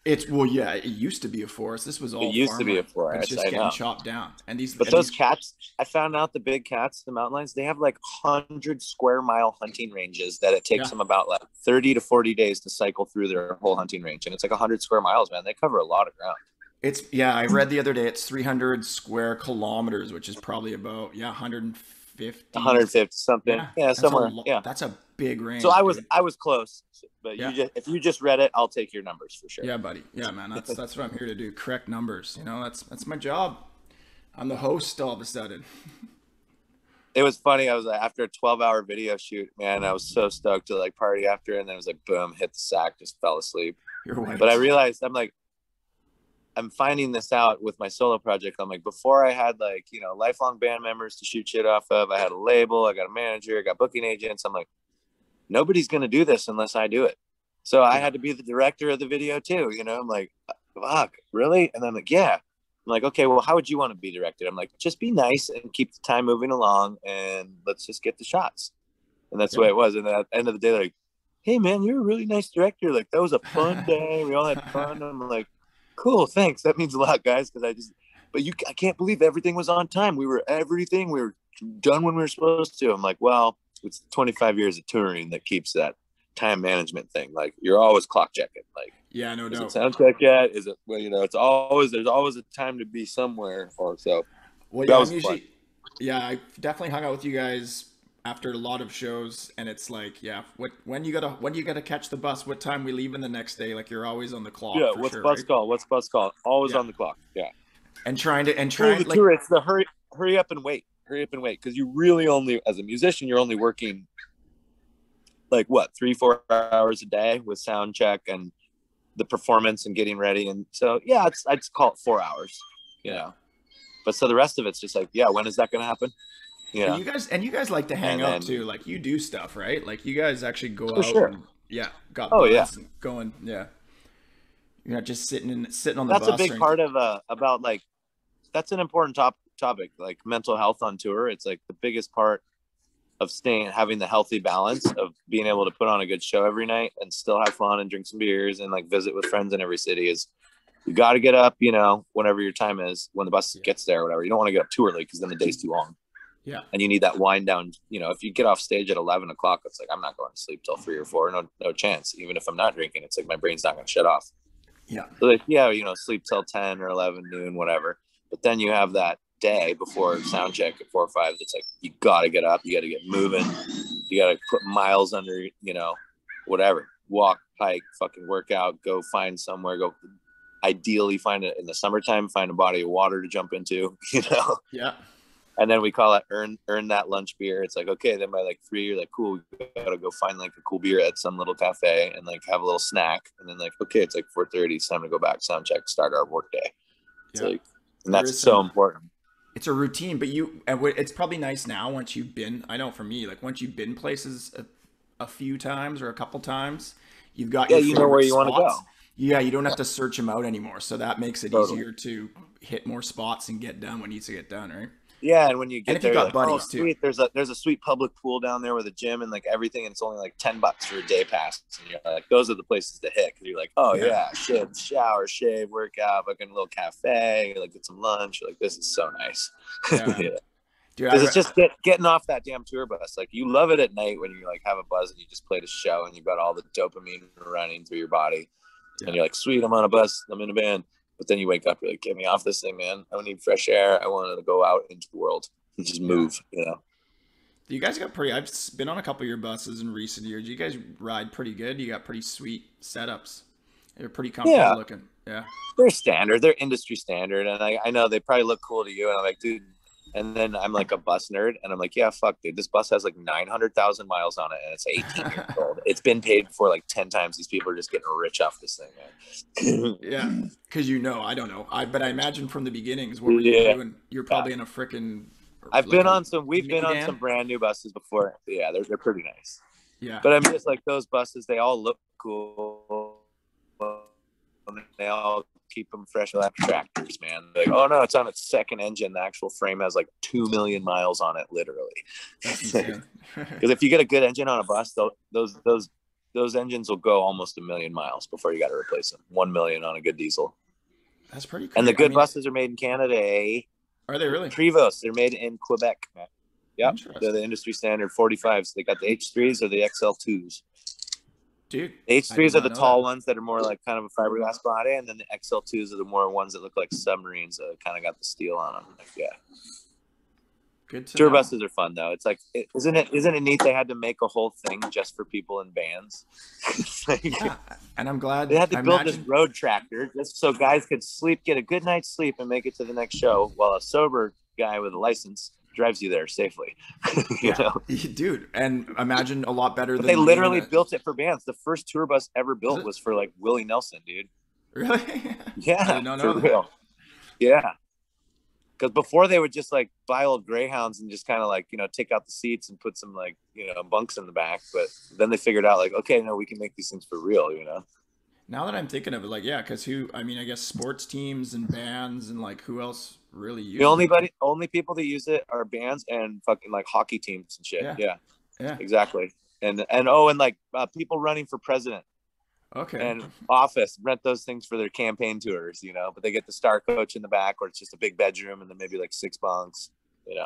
It used to be a forest. This was all. It used to be a forest. It's just getting chopped down. And those cats, I found out the big cats, the mountain lions, they have like 100-square-mile hunting ranges that it takes them about like 30 to 40 days to cycle through their whole hunting range, and it's like 100 square miles, man. They cover a lot of ground. I read the other day it's 300 square kilometers, which is probably about 150 something. Yeah, somewhere. That's a big range. So I was close. But if you just read it, I'll take your numbers for sure. Yeah, buddy. Yeah, man. That's what I'm here to do. Correct numbers. That's my job. I'm the host all of a sudden. It was funny. I was like, after a 12-hour video shoot, man, I was so stoked to like party after, and then it was like, boom, hit the sack, just fell asleep. But I realized I'm like, I'm finding this out with my solo project. I'm like, before I had like, you know, lifelong band members to shoot shit off of. I had a label, I got a manager, I got booking agents. I'm like, nobody's going to do this unless I do it. So I had to be the director of the video too. You know, I'm like, fuck, really? And I'm like, yeah. I'm like, okay, well, how would you want to be directed? I'm like, just be nice and keep the time moving along and let's just get the shots. And that's the way it was. And at the end of the day, like, hey man, you're a really nice director. Like, that was a fun day. We all had fun. I'm like, cool, thanks. That means a lot, guys. I can't believe everything was on time. We were done when we were supposed to. I'm like, well, it's 25 years of touring that keeps that time management thing. Like, you're always clock checking. Like, yeah, no is doubt. it sound check yet? Is it, well, you know, there's always a time to be somewhere. Or so. Well, that yeah, was I'm usually, fun. yeah, I definitely hung out with you guys after a lot of shows, and it's like, yeah, when you gotta catch the bus, what time we leaving the next day? Like, you're always on the clock Yeah, for what's sure, bus right? call? What's bus call? Always Yeah, on the clock. Yeah. and Well, trying the like, tour, it's the hurry up and wait. Hurry up and wait. Because you really only, as a musician, you're only working like what, 3-4 hours a day with sound check and the performance and getting ready. And so, yeah, I'd call it 4 hours, you yeah. know. But so the rest of it's just like, yeah, when is that going to happen? You And know, you guys like to hang and out then too. Like, you do stuff, right? Like, you guys actually go for out sure. and, yeah, got Oh yeah, buds and going. Yeah, you're not just sitting on the that's a bus or big anything. part of about like, that's an important topic, like mental health on tour. It's like the biggest part of having the healthy balance of being able to put on a good show every night and still have fun and drink some beers and like visit with friends in every city. Is you got to get up, you know, whenever your time is, when the bus Yeah, gets there or whatever. You don't want to get up too early because then the day's too long. yeah, And you need that wind down. You know, if you get off stage at 11 o'clock, it's like, I'm not going to sleep till 3 or 4. No chance. Even if I'm not drinking, it's like my brain's not going to shut off. yeah, So like, yeah, you know, sleep till 10 or 11 noon, whatever. But then you have that day before sound check at 4 or 5. It's like, you got to get up, you got to get moving, you got to put miles under, you know, whatever, walk, hike, fucking work out, go find somewhere, go ideally find it in the summertime, find a body of water to jump into, you know. yeah, And then we call it earn that lunch beer. It's like, okay, then by like 3, you're like, cool, we gotta go find like a cool beer at some little cafe and like have a little snack. And then like, okay, it's like 4:30, it's time to go back, sound check, start our work day. It's yeah. like, and There that's is so some. important. It's a routine, but it's probably nice now once you've been. I know for me, like, once you've been places a few times or a couple times, you've got Yeah, your you know where favorite you want to go. spots. Yeah, you don't have to search them out anymore, so that makes it Totally. easier to hit more spots and get done what needs to get done, right? Yeah, and when you And get if you there, you're got like, oh buddies too. sweet, there's a sweet public pool down there with a gym and like everything, and it's only like $10 for a day pass. And you're like, those are the places to hit. Cause you're like, oh Yeah, yeah, shit, shower, shave, workout, fucking little cafe, like get some lunch. You're like, this is so nice. yeah, Yeah. dude. Because it's just getting off that damn tour bus. Like, you love it at night when you like have a buzz and you just played a show and you've got all the dopamine running through your body, Yeah, and you're like, sweet, I'm on a bus, I'm in a band. But then you wake up, you're like, get me off this thing, man. I need fresh air. I want to go out into the world and just yeah. move, you know. You guys got pretty. I've been on a couple of your buses in recent years. You guys ride pretty good. You got pretty sweet setups. They're pretty comfortable Yeah, looking. Yeah, they're standard. They're industry standard. And I know they probably look cool to you. And I'm like, dude. And then I'm like a bus nerd. And I'm like, yeah, fuck, dude. This bus has like 900,000 miles on it. And it's 18 years old. It's been paid for like 10 times. These people are just getting rich off this thing, man. yeah. Because I don't know. But I imagine from the beginnings, what were you Yeah. doing? You're probably in a freaking like We've a been on some minivan. brand new buses before. Yeah, they're pretty nice. Yeah, But I'm just like, those buses, they all look cool. And they all keep them fresh. Like tractors, man. Like, oh no, it's on its second engine. The actual frame has like 2 million miles on it, literally. that's Because insane. if you get a good engine on a bus, those engines will go almost 1 million miles before you got to replace them. 1 million on a good diesel. That's pretty And the crazy. I good mean, buses are made in Canada, eh? are they really? Prevost, they're made in Quebec. Yep, they're Interesting, the industry standard 45s. They got the H3s or the XL2s. dude. The I did H3s are the not know that. tall ones that are more like kind of a fiberglass body, and then the XL2s are the more ones that look like submarines that kind of got the steel on them. Like, yeah, Good to tour know. buses are fun though. It's like, isn't it neat they had to make a whole thing just for people in bands? Like, Yeah, and I'm glad. they had to I build this imagine. road tractor just so guys could sleep, get a good night's sleep, and make it to the next show, while a sober guy with a license drives you there safely. You Yeah, know. dude, and imagine a lot better But they than being in literally a. built it for bands. The first tour bus ever Is built it? was for like Willie Nelson, dude. Really? I Yeah, did not for know that. real. Yeah. Because before they would just like buy old Greyhounds and just kind of like, take out the seats and put some like, bunks in the back. But then they figured out like, okay, no, we can make these things for real. Now that I'm thinking of it, like, yeah, because I mean, I guess sports teams and bands and like who else really The uses only it? buddy, only people that use it are bands and fucking like hockey teams and shit. Yeah, Yeah, yeah. exactly. And like people running for president Okay. and office rent those things for their campaign tours. But they get the star coach in the back, or it's just a big bedroom and then maybe like 6 bunks.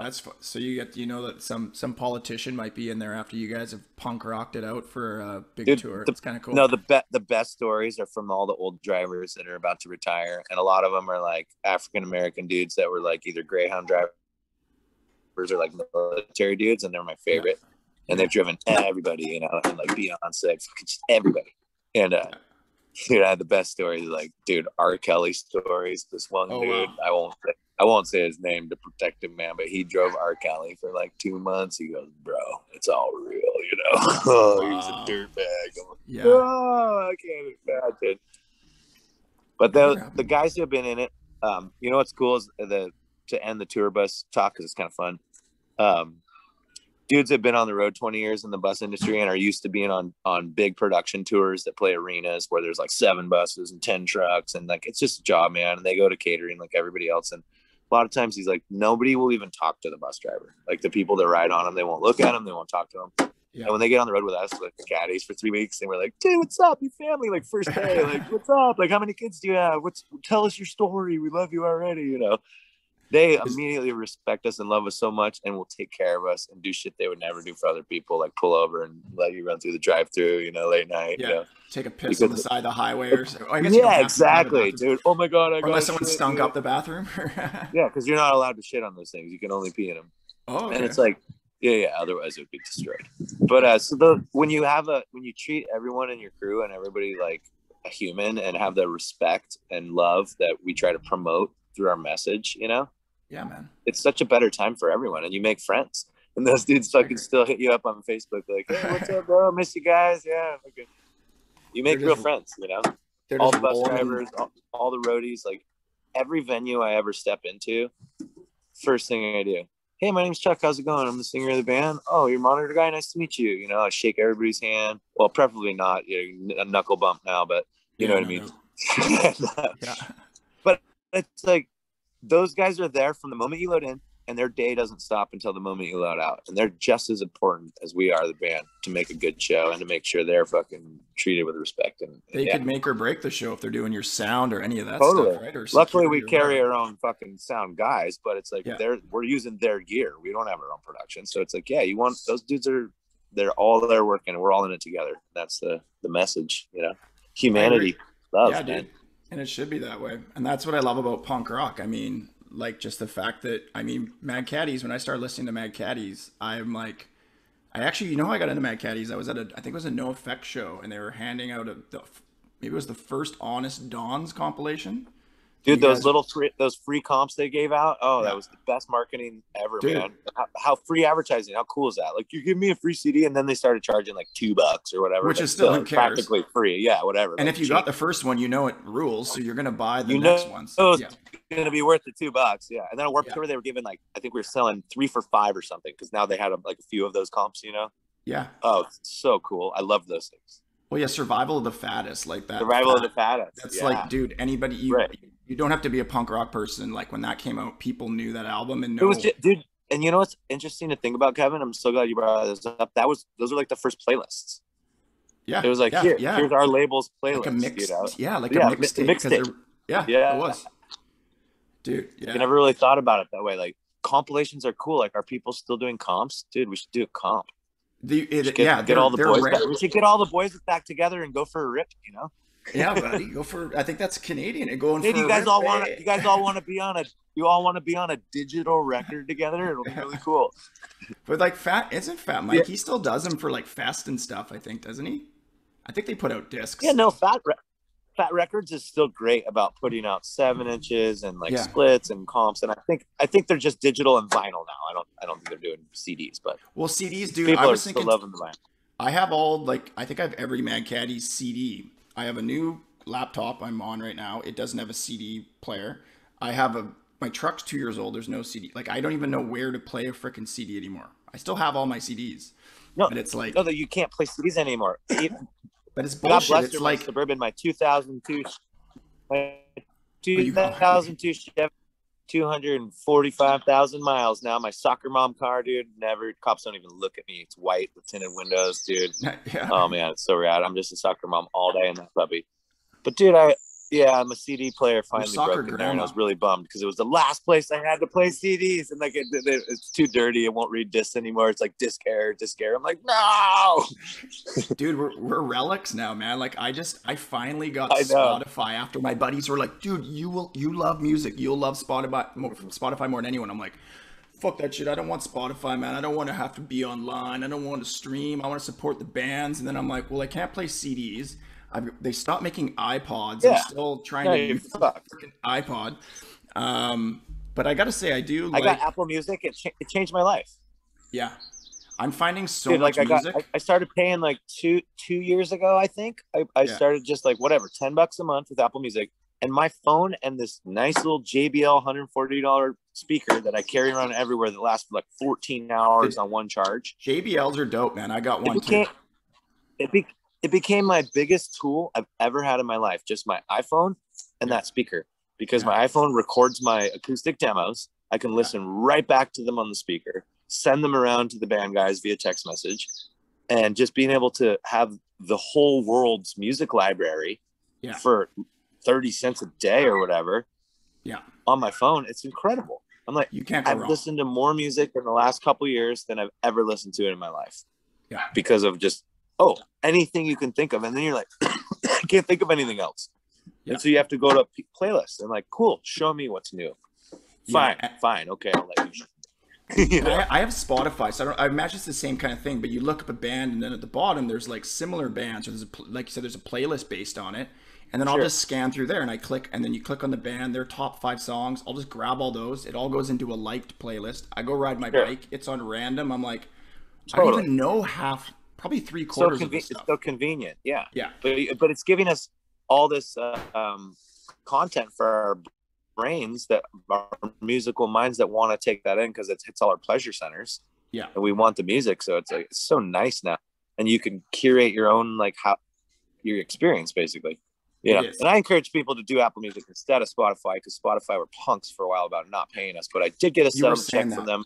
That's so you know that some politician might be in there after you guys have punk rocked it out for a big Dude, tour. It's kind of cool. no, the best stories are from all the old drivers that are about to retire, and a lot of them are like African American dudes that were like either Greyhound drivers or like military dudes, and they're my Yeah, favorite. And they've driven everybody, and like Beyonce, just everybody. And yeah. dude, I had the best stories. Like, dude, R. Kelly stories. This one Oh dude, wow. I won't say his name to protect him, man, but he drove R. Kelly for like 2 months. He goes, bro, it's all real. Oh, he was a Wow. dirtbag. I'm like, Yeah. oh, I can't imagine. But Never the happened. guys who have been in it, what's cool is to end the tour bus talk because it's kind of fun. Um, Dudes have been on the road 20 years in the bus industry and are used to being on big production tours that play arenas where there's like 7 buses and 10 trucks, and like it's just a job, man. And they go to catering like everybody else. And a lot of times he's like, nobody will even talk to the bus driver. Like the people that ride on them, they won't look at them, they won't talk to them. Yeah. And when they get on the road with us, like the caddies for 3 weeks, and we're like, dude, what's up? Your family, like first day, like, what's up? Like, how many kids do you have? Tell us your story. We love you already. They Is, immediately respect us and love us so much and will take care of us and do shit they would never do for other people, like pull over and let you run through the drive-through, late night, yeah. Take a piss on the because side of the highway or so. I guess you don't yeah, have to. You can have a exactly, bathroom. dude. Oh my God, I Or got unless to someone shit, stunk dude. up the bathroom. Yeah, because you're not allowed to shit on those things. You can only pee in them. Oh, And okay. it's like, yeah, otherwise it would be destroyed. But when you treat everyone in your crew and everybody like a human and have the respect and love that we try to promote through our message, Yeah, man. it's such a better time for everyone, and you make friends. And those dudes I fucking agree. still hit you up on Facebook like, hey, what's up, bro? Miss you guys. Yeah, okay. You They're make real just friends. they're All just the bus rolling in. drivers, all the roadies, like every venue I ever step into, first thing I do, hey, my name's Chuck. How's it going? I'm the singer of the band. Oh, you're monitor guy. Nice to meet you. I shake everybody's hand. Well, preferably not a knuckle bump now, but you know Yeah, what I no mean. doubt. Yeah. But it's like those guys are there from the moment you load in, and their day doesn't stop until the moment you load out. And they're just as important as we are, the band, to make a good show and to make sure they're fucking treated with respect. And They yeah, could make or break the show if they're doing your sound or any of that stuff, totally. right? Or Luckily, we security or carry whatever. our own fucking sound guys, but it's like Yeah. we're using their gear. We don't have our own production, so it's like, yeah, you want those dudes they're all there working. We're all in it together. That's the message. I agree. Humanity, love, Yeah, man. dude. And it should be that way. And that's what I love about punk rock. I mean, like just the fact that Mad Caddies, when I started listening to Mad Caddies, I'm like I actually, how I got into Mad Caddies? I was at I think it was a No Effect show, and they were handing out maybe it was the first Honest Dons compilation. Do Dude, you guys? those free comps they gave out, oh, that Yeah, was the best marketing ever, dude. man. How free advertising, how cool is that? Like, you give me a free CD, and then they started charging like $2 or whatever, Which but is still, still, who it's cares? practically free. Yeah, whatever, And like if you got cheap. the first one, it rules, so you're gonna buy the You next know ones. it's Yeah, gonna be worth the $2. Yeah, and then at Warped yeah, Tour, they were giving like, I think we were selling 3 for $5 or something, because now they had like a few of those comps. yeah. Oh, it's so cool. I love those things. Well, yeah, Survival of the Fattest, like that Survival of the fat. Fattest. That's Yeah, like, dude, anybody right. you don't have to be a punk rock person. Like when that came out, people knew that album and It was know. just, dude. And you know what's interesting to think about, Kevin? I'm so glad you brought this up. Those are like the first playlists. Yeah, It was like, yeah, yeah. here's our label's Like a playlist. mixed, yeah, like a Yeah, mixtape because mixtape. they're, yeah, it Yeah, was, dude. I Yeah, never really thought about it that way. Like, compilations are cool. Like, are people still doing comps? Dude, we should do a comp. yeah, Get all the they're boys rare. back. We should get all the boys back together and go for a rip. Yeah, buddy, go for. I think that's Canadian. And going Hey, for a rip. you guys all want to be on a digital record together? It'll be really cool. But like isn't Fat Yeah, Mike? He still does them for like Fest and stuff. I think, doesn't he? I think they put out yeah. discs. No, Fat Records is still great about putting out 7 inches and like Yeah. splits and comps, and I think they're just digital and vinyl now. I don't think they're doing CDs, but Well, CDs, dude. I people are was still thinking loving the vinyl. I have all like I think I have every Mad Caddies CD. I have a new laptop I'm on right now, it doesn't have a CD player. I have my truck's 2 years old. There's no CD. Like, I don't even know where to play a freaking CD anymore. I still have all my CDs. No, but it's like, no, that you can't play CDs anymore. but it's God bullshit. bless It's her, like my Suburban, my 2002 you go. 2002 Chevy, 245,000 miles now. My soccer mom car, dude. Never, cops don't even look at me. It's white with tinted windows, dude. Yeah. Oh man, it's so rad. I'm just a soccer mom all day in that puppy. But dude, I'm a CD player finally broke in there, and I was really bummed because it was the last place I had to play CDs, and like it's too dirty. It won't read discs anymore. It's like disc error. I'm like, no, dude, we're relics now, man. Like I finally got Spotify after my buddies were like, dude, you love music, you'll love Spotify more than anyone. I'm like, fuck that shit. I don't want Spotify, man. I don't want to have to be online. I don't want to stream. I want to support the bands. And then I'm like, well, I can't play CDs. They stopped making iPods. Yeah. I'm still trying to use the freaking iPod. But I gotta say, I got Apple Music. It changed my life. Yeah, I'm finding so much music. I started paying like two years ago. I think I started just like whatever, $10 a month with Apple Music, and my phone and this nice little JBL $140 speaker that I carry around everywhere that lasts for like 14 hours on one charge. JBLs are dope, man. I got one too. It became my biggest tool I've ever had in my life, just my iPhone and that speaker, because my iPhone records my acoustic demos. I can listen right back to them on the speaker, send them around to the band guys via text message, and just being able to have the whole world's music library for 30 cents a day or whatever on my phone. It's incredible. I'm like, I've listened to more music in the last couple of years than I've ever listened to it in my life. Yeah. Because of just, anything you can think of. And then you're like, I can't think of anything else. Yeah. And so you have to go to a playlist and like, cool, show me what's new. Fine. Okay, I'll let you. You know? I have Spotify, so I imagine it's the same kind of thing, but you look up a band and then at the bottom there's like similar bands, or like you said, there's a playlist based on it. And then I'll just scan through there and I click, and then you click on the band, their top 5 songs. I'll just grab all those. It all goes into a liked playlist. I go ride my bike. It's on random. I'm like, I don't even know probably 3/4 of the stuff. It's so convenient. Yeah. Yeah. But it's giving us all this content for our brains, that our musical minds that want to take that in, because it hits all our pleasure centers. Yeah. And we want the music. So it's like, it's so nice now. And you can curate your own, like, your experience basically. Yeah. And I encourage people to do Apple Music instead of Spotify, because Spotify were punks for a while about not paying us, but I did get a settlement check from them.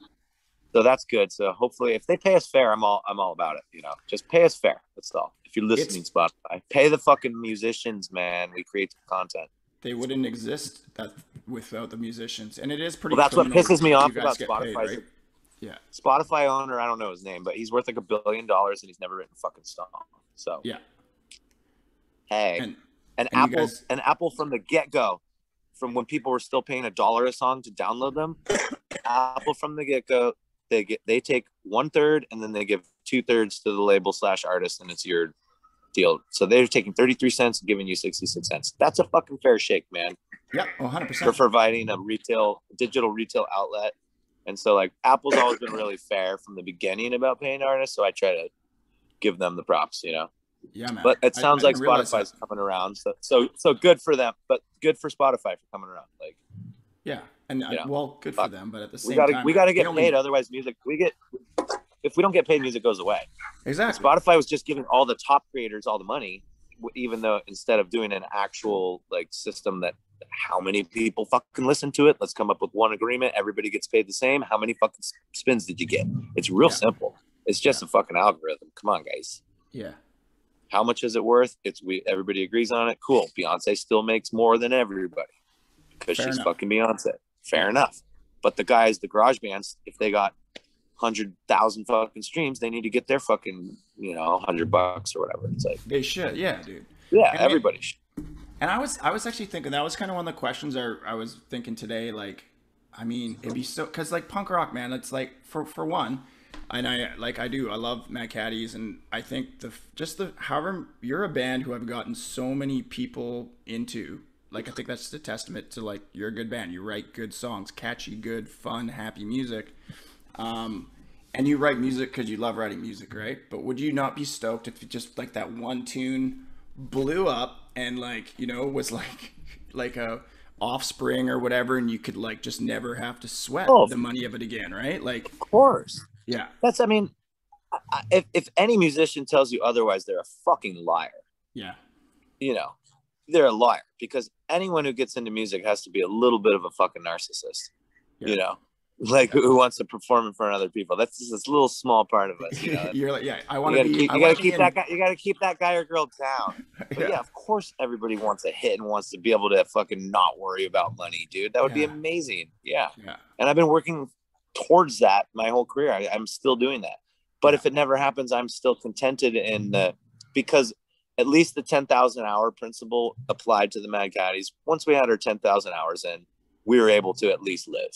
So that's good. So hopefully if they pay us fair, I'm all about it. You know, just pay us fair. That's all. If you're listening, Spotify, pay the fucking musicians, man. We create content. They wouldn't exist without the musicians. And it is pretty Well, that's what pisses me off about Spotify. Paid, right? Yeah. Spotify owner, I don't know his name, but he's worth like $1 billion and he's never written a fucking song. So yeah. Hey. And Apple from the get-go, from when people were still paying $1 a song to download them, Apple from the get-go, they take 1/3 and then they give 2/3 to the label / artist, and it's your deal. So they're taking 33 cents and giving you 66 cents. That's a fucking fair shake, man. Yeah, 100%. For providing a digital retail outlet. And so like Apple's always been really fair from the beginning about paying artists, so I try to give them the props, you know. Yeah, man. But it sounds like Spotify's coming around, so good for them, but good for Spotify for coming around. Like, yeah, and well, good for them, but at the same time, we got to get paid. Otherwise, if we don't get paid, music goes away. Exactly. Spotify was just giving all the top creators all the money, even though instead of doing an actual like system that how many people fucking listen to it, let's come up with one agreement. Everybody gets paid the same. How many fucking spins did you get? It's real simple. It's just a fucking algorithm. Come on, guys. Yeah. How much is it worth? Everybody agrees on it. Cool. Beyonce still makes more than everybody because she's fucking Beyonce. Fair enough. But the guys, the garage bands, if they got 100,000 fucking streams, they need to get their fucking, $100 or whatever. It's like they should. Yeah, dude. Yeah, everybody should. And I was actually thinking, that was kind of one of the questions I was thinking today. Like, I mean, it'd be so, because like punk rock, man, it's like for one. And I love Mad Caddies, and I think however, you're a band who I've gotten so many people into. Like, I think that's just a testament to like, you're a good band. You write good songs, catchy, good, fun, happy music. And you write music because you love writing music, right? But would you not be stoked if just like that one tune blew up and like, you know, was like a offspring or whatever, and you could like just never have to sweat Oh, the money of it again, right? Like, of course. yeah, I mean, if any musician tells you otherwise, they're a fucking liar. yeah, You know, they're a liar, because anyone who gets into music has to be a little bit of a fucking narcissist. yeah. You know, like who wants to perform in front of other people. That's just this little small part of us, you know. You're like, yeah, I You want to gotta be. keep, I you want gotta to be keep in. that guy. You gotta keep that guy or girl down. But yeah, of course, everybody wants a hit and wants to be able to fucking not worry about money, dude. That would be amazing. Yeah. Yeah. And I've been working towards that my whole career. I'm still doing that. But if it never happens, I'm still contented in the, because at least the 10,000 hour principle applied to the Mad Caddies. Once we had our 10,000 hours in, we were able to at least live.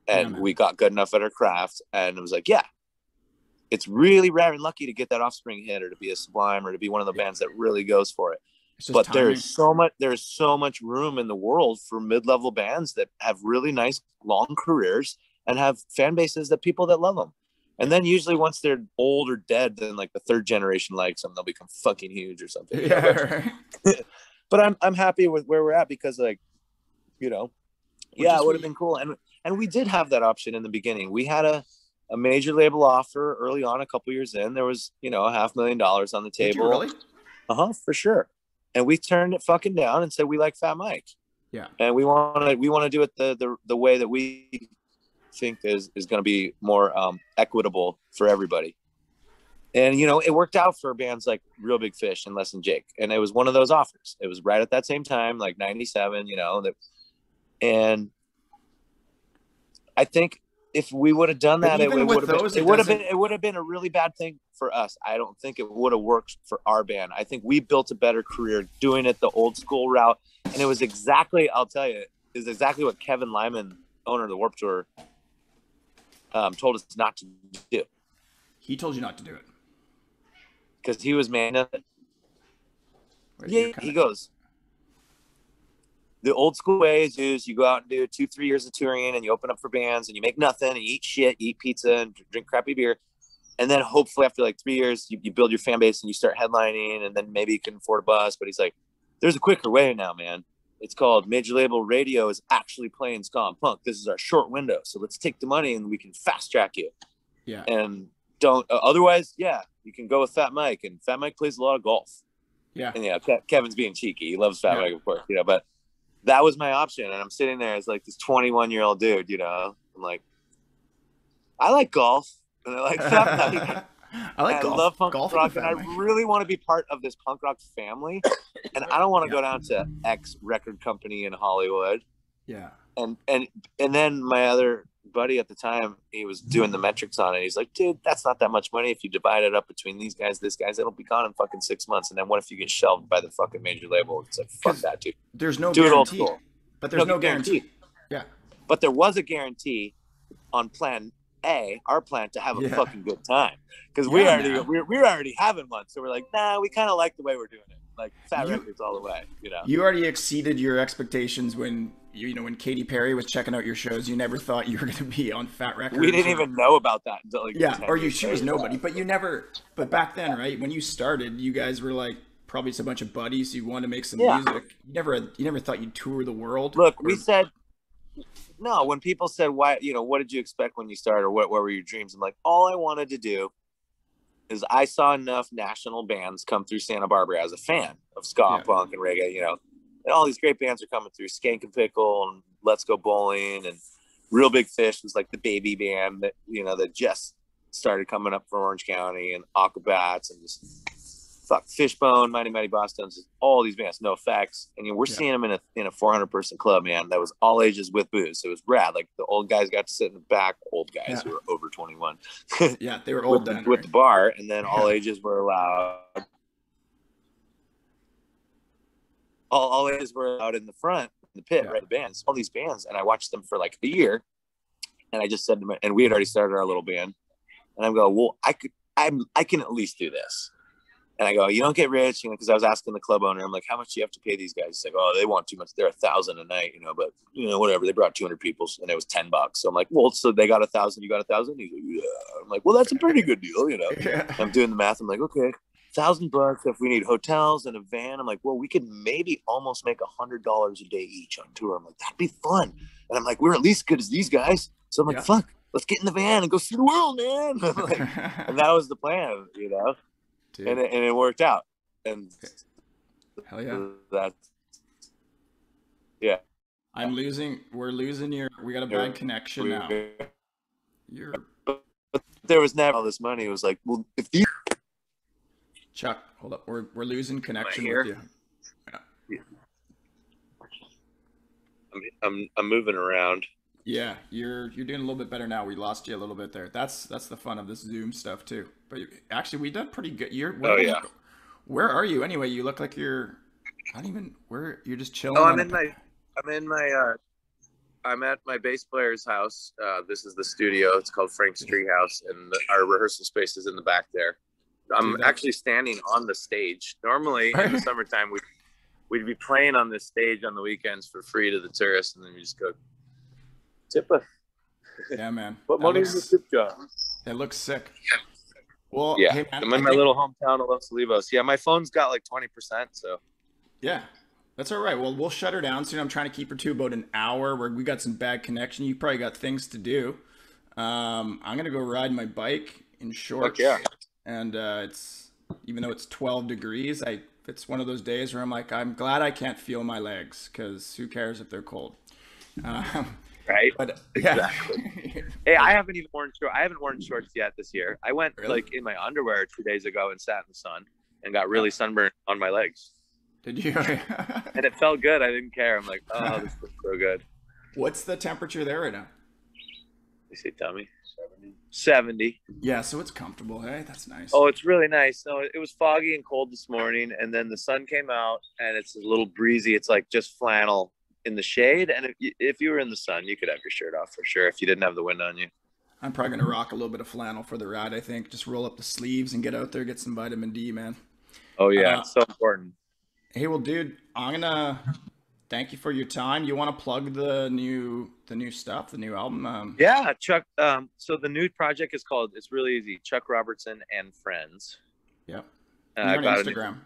And we got good enough at our craft. And it was like, yeah, it's really rare and lucky to get that Offspring hit, or to be a Sublime, or to be one of the bands that really goes for it. But there's so much room in the world for mid-level bands that have really nice long careers and have fan bases that people that love them. And then usually once they're old or dead, then like the third generation likes them, they'll become fucking huge or something. Yeah, right. But I'm happy with where we're at, because like, you know, yeah, it would have been cool. And we did have that option in the beginning. We had a major label offer early on, a couple years in. There was, you know, $500,000 on the table. Did you really? For sure. And we turned it fucking down and said we like Fat Mike. Yeah. And we want to do it the way that we think is going to be more equitable for everybody. And you know, it worked out for bands like Real Big Fish and Less Than Jake. And it was one of those offers. It was right at that same time, like 97, you know, and I think if we would have done that, it would have been a really bad thing for us. I don't think it would have worked for our band. I think we built a better career doing it the old school route. And it was exactly, I'll tell you, is exactly what Kevin Lyman, owner of the Warped Tour, told us not to do. He told you not to do it because he was man of it. Yeah, he goes, the old school way is you go out and do 2-3 years of touring, and you open up for bands, and you make nothing, and you eat shit, you eat pizza, and drink crappy beer. And then hopefully after like 3 years, you build your fan base and you start headlining, and then maybe you can afford a bus. But he's like, there's a quicker way now, man. It's called major label radio is actually playing ska and punk. This is our short window. So let's take the money and we can fast track you. Yeah. And don't, otherwise, yeah, you can go with Fat Mike, and Fat Mike plays a lot of golf. Yeah. And yeah, Kevin's being cheeky. He loves Fat Mike, of course, you know, but that was my option. And I'm sitting there as like this 21-year-old dude, you know, I'm like, I like golf, and I like Fat Mike. I like golf. I love punk rock, and I Mike. really want to be part of this punk rock family. And I don't want to go down to X record company in Hollywood. Yeah. And then my other buddy at the time, he was doing the metrics on it. He's like, dude, that's not that much money. If you divide it up between these guys, this guys, it'll be gone in fucking 6 months. And then what if you get shelved by the fucking major label? It's like, fuck that, dude. There's no guarantee. But there's no guarantee. Yeah. But there was a guarantee on plan A, our plan, to have a fucking good time. Because we're already having one. So we're like, nah, we kind of like the way we're doing it. Like Fat Records all the way, you know. You already exceeded your expectations when when Katy Perry was checking out your shows. You never thought you were going to be on Fat Records. We didn't even know about that until like she was nobody. But you never. But back then, right when you started, you guys were like probably just a bunch of buddies. You wanted to make some music. You never thought you'd tour the world. Look, we said no. When people said why, what did you expect when you started, or what were your dreams? I'm like, all I wanted to do is I saw enough national bands come through Santa Barbara as a fan of ska, punk, and reggae, and all these great bands are coming through. Skank and Pickle and Let's Go Bowling and Real Big Fish was like the baby band that, that just started coming up from Orange County, and Aquabats and just Fishbone, Mighty Mighty Bosstones, all these bands, No Effects. And we're seeing them in a 400-person club, man. That was all ages with booze. So it was rad. Like the old guys got to sit in the back, old guys who were over 21. Yeah, they were old with the bar, and then all ages were allowed. All ages were allowed in the front, in the pit, right? The bands, all these bands, and I watched them for like a year. And I just said to them, and we had already started our little band, and I'm going, well, I can at least do this. And I go, you don't get rich, because I was asking the club owner, I'm like, how much do you have to pay these guys? He's like, oh, they want too much. They're $1,000 a night, but whatever. They brought 200 people, and it was $10. So I'm like, well, so they got 1,000, you got 1,000. He's like, yeah. I'm like, well, that's a pretty good deal, I'm doing the math. I'm like, okay, $1,000 if we need hotels and a van. I'm like, well, we could maybe almost make $100 a day each on tour. I'm like, that'd be fun. And I'm like, we're at least as good as these guys. So I'm like, fuck, let's get in the van and go see the world, man. Like, and that was the plan, you know. Dude. And it worked out. And hell yeah, that's yeah. We're losing we got a bad connection now. There was never all this money. It was like, well, if these Chuck, hold up. We're losing connection with you. Yeah. I'm moving around. Yeah, you're doing a little bit better now. We lost you a little bit there. That's the fun of this Zoom stuff too. But actually, we done pretty good. Where are you anyway? You look like you're not even where you're just chilling. Oh, I'm at my bass player's house. This is the studio. It's called Frank's Treehouse, and our rehearsal space is in the back there. I'm actually standing on the stage. Normally in the summertime, we'd be playing on this stage on the weekends for free to the tourists, and then we just go tip us. Yeah, man. What money is the tip jar? It looks sick. Well, yeah, hey, man, I'm in my little hometown of Los Olivos. Yeah, my phone's got like 20%, so. Yeah, that's all right. Well, we'll shut her down soon. I'm trying to keep her to about an hour where we got some bad connection. You probably got things to do. I'm going to go ride my bike in shorts. Yeah. And it's, even though it's 12 degrees, it's one of those days where I'm like, I'm glad I can't feel my legs because who cares if they're cold. Right. But yeah. Exactly. Hey, I haven't worn shorts yet this year. I went like in my underwear 2 days ago and sat in the sun and got really sunburned on my legs. Did you? And it felt good. I didn't care. I'm like, oh, this feels so good. What's the temperature there right now? You say, Tommy? 70. Yeah, so it's comfortable. Hey, that's nice. Oh, it's really nice. No, it was foggy and cold this morning, and then the sun came out, and it's a little breezy. It's like just flannel in the shade, and if you were in the sun, you could have your shirt off for sure if you didn't have the wind on you. I'm probably going to rock a little bit of flannel for the ride, I think. Just roll up the sleeves and get out there, get some vitamin D, man. Oh, yeah, it's so important. Hey, well, dude, I'm going to thank you for your time. You want to plug the new stuff, the new album? Yeah, Chuck. So the new project is called, it's really easy, Chuck Robertson and Friends. Yep. I got Instagram.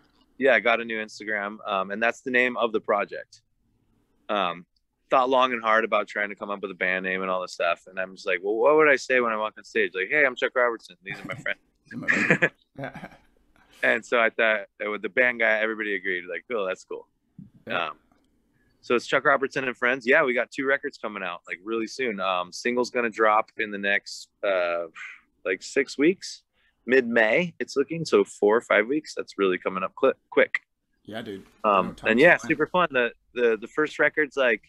I got a new Instagram, and that's the name of the project. Thought long and hard about trying to come up with a band name and all this stuff, and I'm just like, well, what would I say when I walk on stage? Like, hey, I'm Chuck Robertson. These are my friends. And so I thought with the band guy, everybody agreed. Like, oh, that's cool. Yeah. So it's Chuck Robertson and Friends. Yeah, we got 2 records coming out like really soon. Single's gonna drop in the next like 6 weeks, mid-May. It's looking, so 4 or 5 weeks. That's really coming up quick. Yeah, dude. And yeah, super fun. The first record's like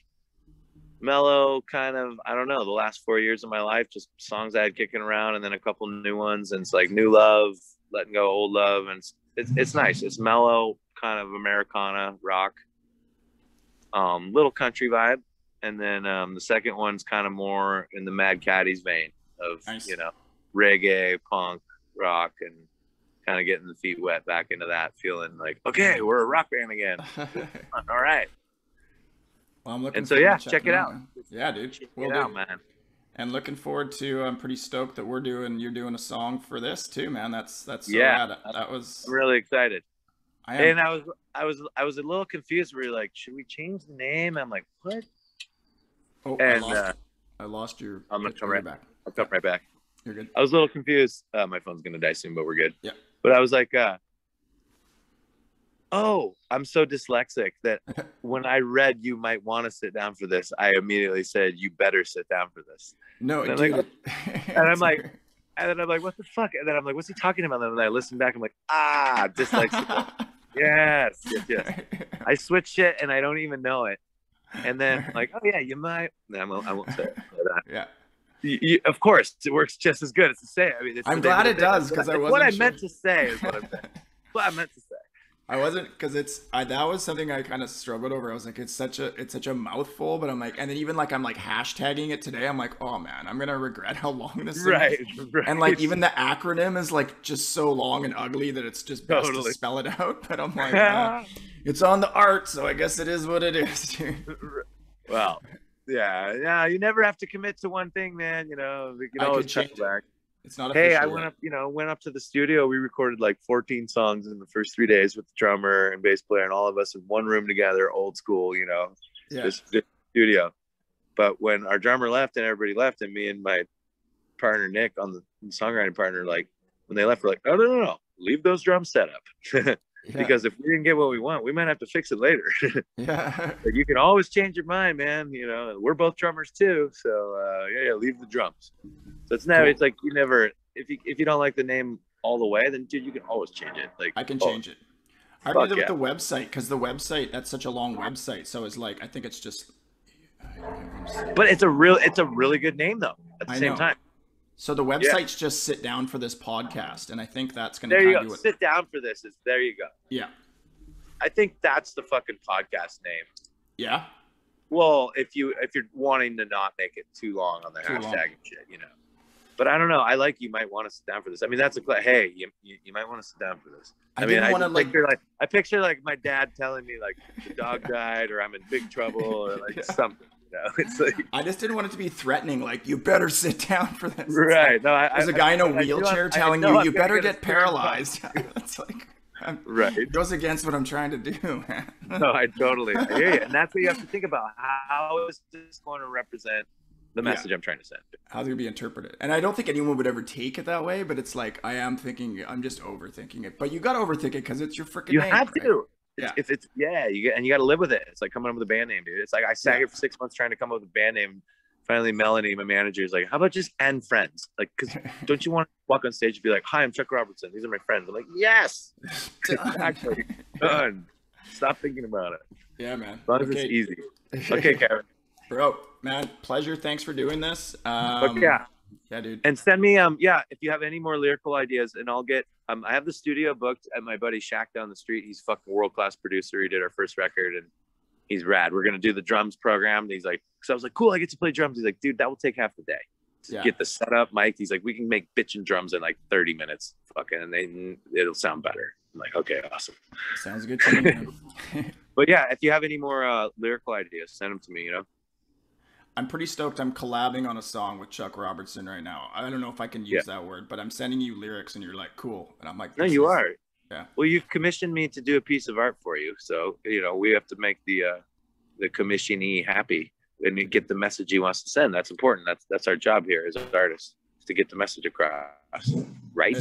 mellow, kind of, I don't know, the last 4 years of my life, just songs I had kicking around, and then a couple new ones, and it's like new love, letting go old love, and it's nice. It's mellow, kind of Americana rock, little country vibe, and then the second one's kind of more in the Mad Caddies vein of nice. Reggae, punk, rock, and kind of getting the feet wet back into that, feeling like, okay, we're a rock band again. All right. Well, I'm looking. And so yeah, check it out. Yeah, dude. Check it out, man. And looking forward to. I'm pretty stoked that you're doing a song for this too, man. That's so rad. I'm really excited. And I was a little confused. We were like, should we change the name? I'm like, what? Oh, and I lost your. I'm gonna come right back. I'll come right back. You're good. I was a little confused. My phone's gonna die soon, but we're good. Yeah. But I was like, oh, I'm so dyslexic that when I read you might want to sit down for this, I immediately said, you better sit down for this. No, and dude. I'm like, what the fuck? And then I'm like, what's he talking about? And then I listen back. I'm like, dyslexic. Yes. I switched it and I don't even know it. And then like, oh yeah, you might. No, I won't say that. Yeah. Of course, it works just as good. It's the same. I mean, I'm glad it does because I wasn't. What I meant to say is what I'm saying. What I meant to say. I wasn't, because that was something I kind of struggled over. I was like, it's such a mouthful, but I'm like, and then even like I'm like hashtagging it today. I'm like, oh man, I'm gonna regret how long this is. Right. And like even the acronym is like just so long and ugly that it's just best to spell it out. But I'm like, it's on the art, so I guess it is what it is. Well, yeah, you never have to commit to one thing, man. You can always check back. It's not Hey, I official went yet. up, went up to the studio. We recorded like 14 songs in the first 3 days with the drummer and bass player and all of us in one room together, old school, Yeah. this studio. But when our drummer left and everybody left, and me and my partner Nick on the songwriting partner, like when they left, we're like, oh no, leave those drums set up. Yeah. Because if we didn't get what we want, we might have to fix it later. Yeah. But you can always change your mind, man. We're both drummers too, so yeah, leave the drums. So it's never. Cool. It's like you never. If you don't like the name all the way, then dude, you can always change it. Like I can change it. I fuck did it with yeah. the website because the website, that's such a long website. So it's like, I think it's just. But it's a really good name though. At the I same know. time, So the website's just sit down for this podcast, and I think that's going to there you kind go. of do it. Sit down for this. There you go. Yeah. I think that's the fucking podcast name. Yeah. Well, if you're wanting to not make it too long on the Too long. hashtag and shit, But I don't know. I like you might want to sit down for this. I mean, that's hey, you might want to sit down for this. I mean, I picture like my dad telling me like the dog died or I'm in big trouble or like Yeah. something. It's like I just didn't want it to be threatening. Like, you better sit down for this. right. No, There's a guy in a wheelchair telling you, you better get paralyzed. It's like, right. it goes against what I'm trying to do, man. No, I totally I hear you. And that's what you have to think about. How is this going to represent the message I'm trying to send? How's it gonna be interpreted? And I don't think anyone would ever take it that way, but it's like, I'm just overthinking it. But you gotta overthink it because it's your freaking You name. have right? to. Yeah. It's you got to live with it. It's like coming up with a band name, dude. It's like I sat here for 6 months trying to come up with a band name. Finally, Melanie, my manager, is like, "How about just and friends? Like, because don't you want to walk on stage and be like, hi, I'm Chuck Robertson. These are my friends." I'm like, yes, exactly. Done. Stop thinking about it. Yeah, man. As long as it's easy. Okay, Kevin. Bro, man, pleasure. Thanks for doing this. But yeah, dude. and send me if you have any more lyrical ideas, and I'll get I have the studio booked at my buddy Shaq down the street. He's fucking world-class producer. He did our first record and he's rad. We're gonna do the drums program. And he's like, so I was like, cool, I get to play drums. He's like, dude, that will take half the day to get the setup mic. He's like, we can make bitchin' drums in like 30 minutes fucking and then it'll sound better. I'm like, okay, awesome. Sounds good to me, man. But yeah, if you have any more lyrical ideas, send them to me, I'm pretty stoked. I'm collabing on a song with Chuck Robertson right now. I don't know if I can use that word, but I'm sending you lyrics and you're like, cool. And I'm like, no, you are. Yeah. Well, you've commissioned me to do a piece of art for you. So, we have to make the commissionee happy and get the message he wants to send. That's important. That's our job here as artists, is to get the message across. Right?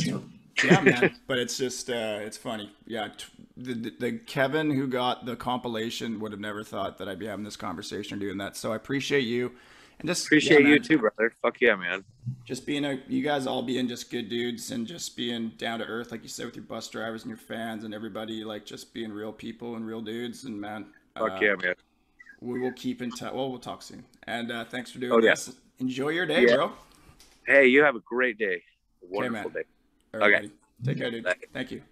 Yeah, man. But it's just, it's funny. Yeah. The Kevin who got the compilation would have never thought that I'd be having this conversation or doing that. So I appreciate you. And just appreciate you too, brother. Fuck yeah, man. Just being you guys all being just good dudes and just being down to earth, like you said, with your bus drivers and your fans and everybody, like just being real people and real dudes. And man, fuck yeah, man. We will keep in touch. Well, we'll talk soon. And thanks for doing this. Enjoy your day, bro. Hey, you have a great day. A wonderful day. All right, buddy. Take care, dude. Thank you.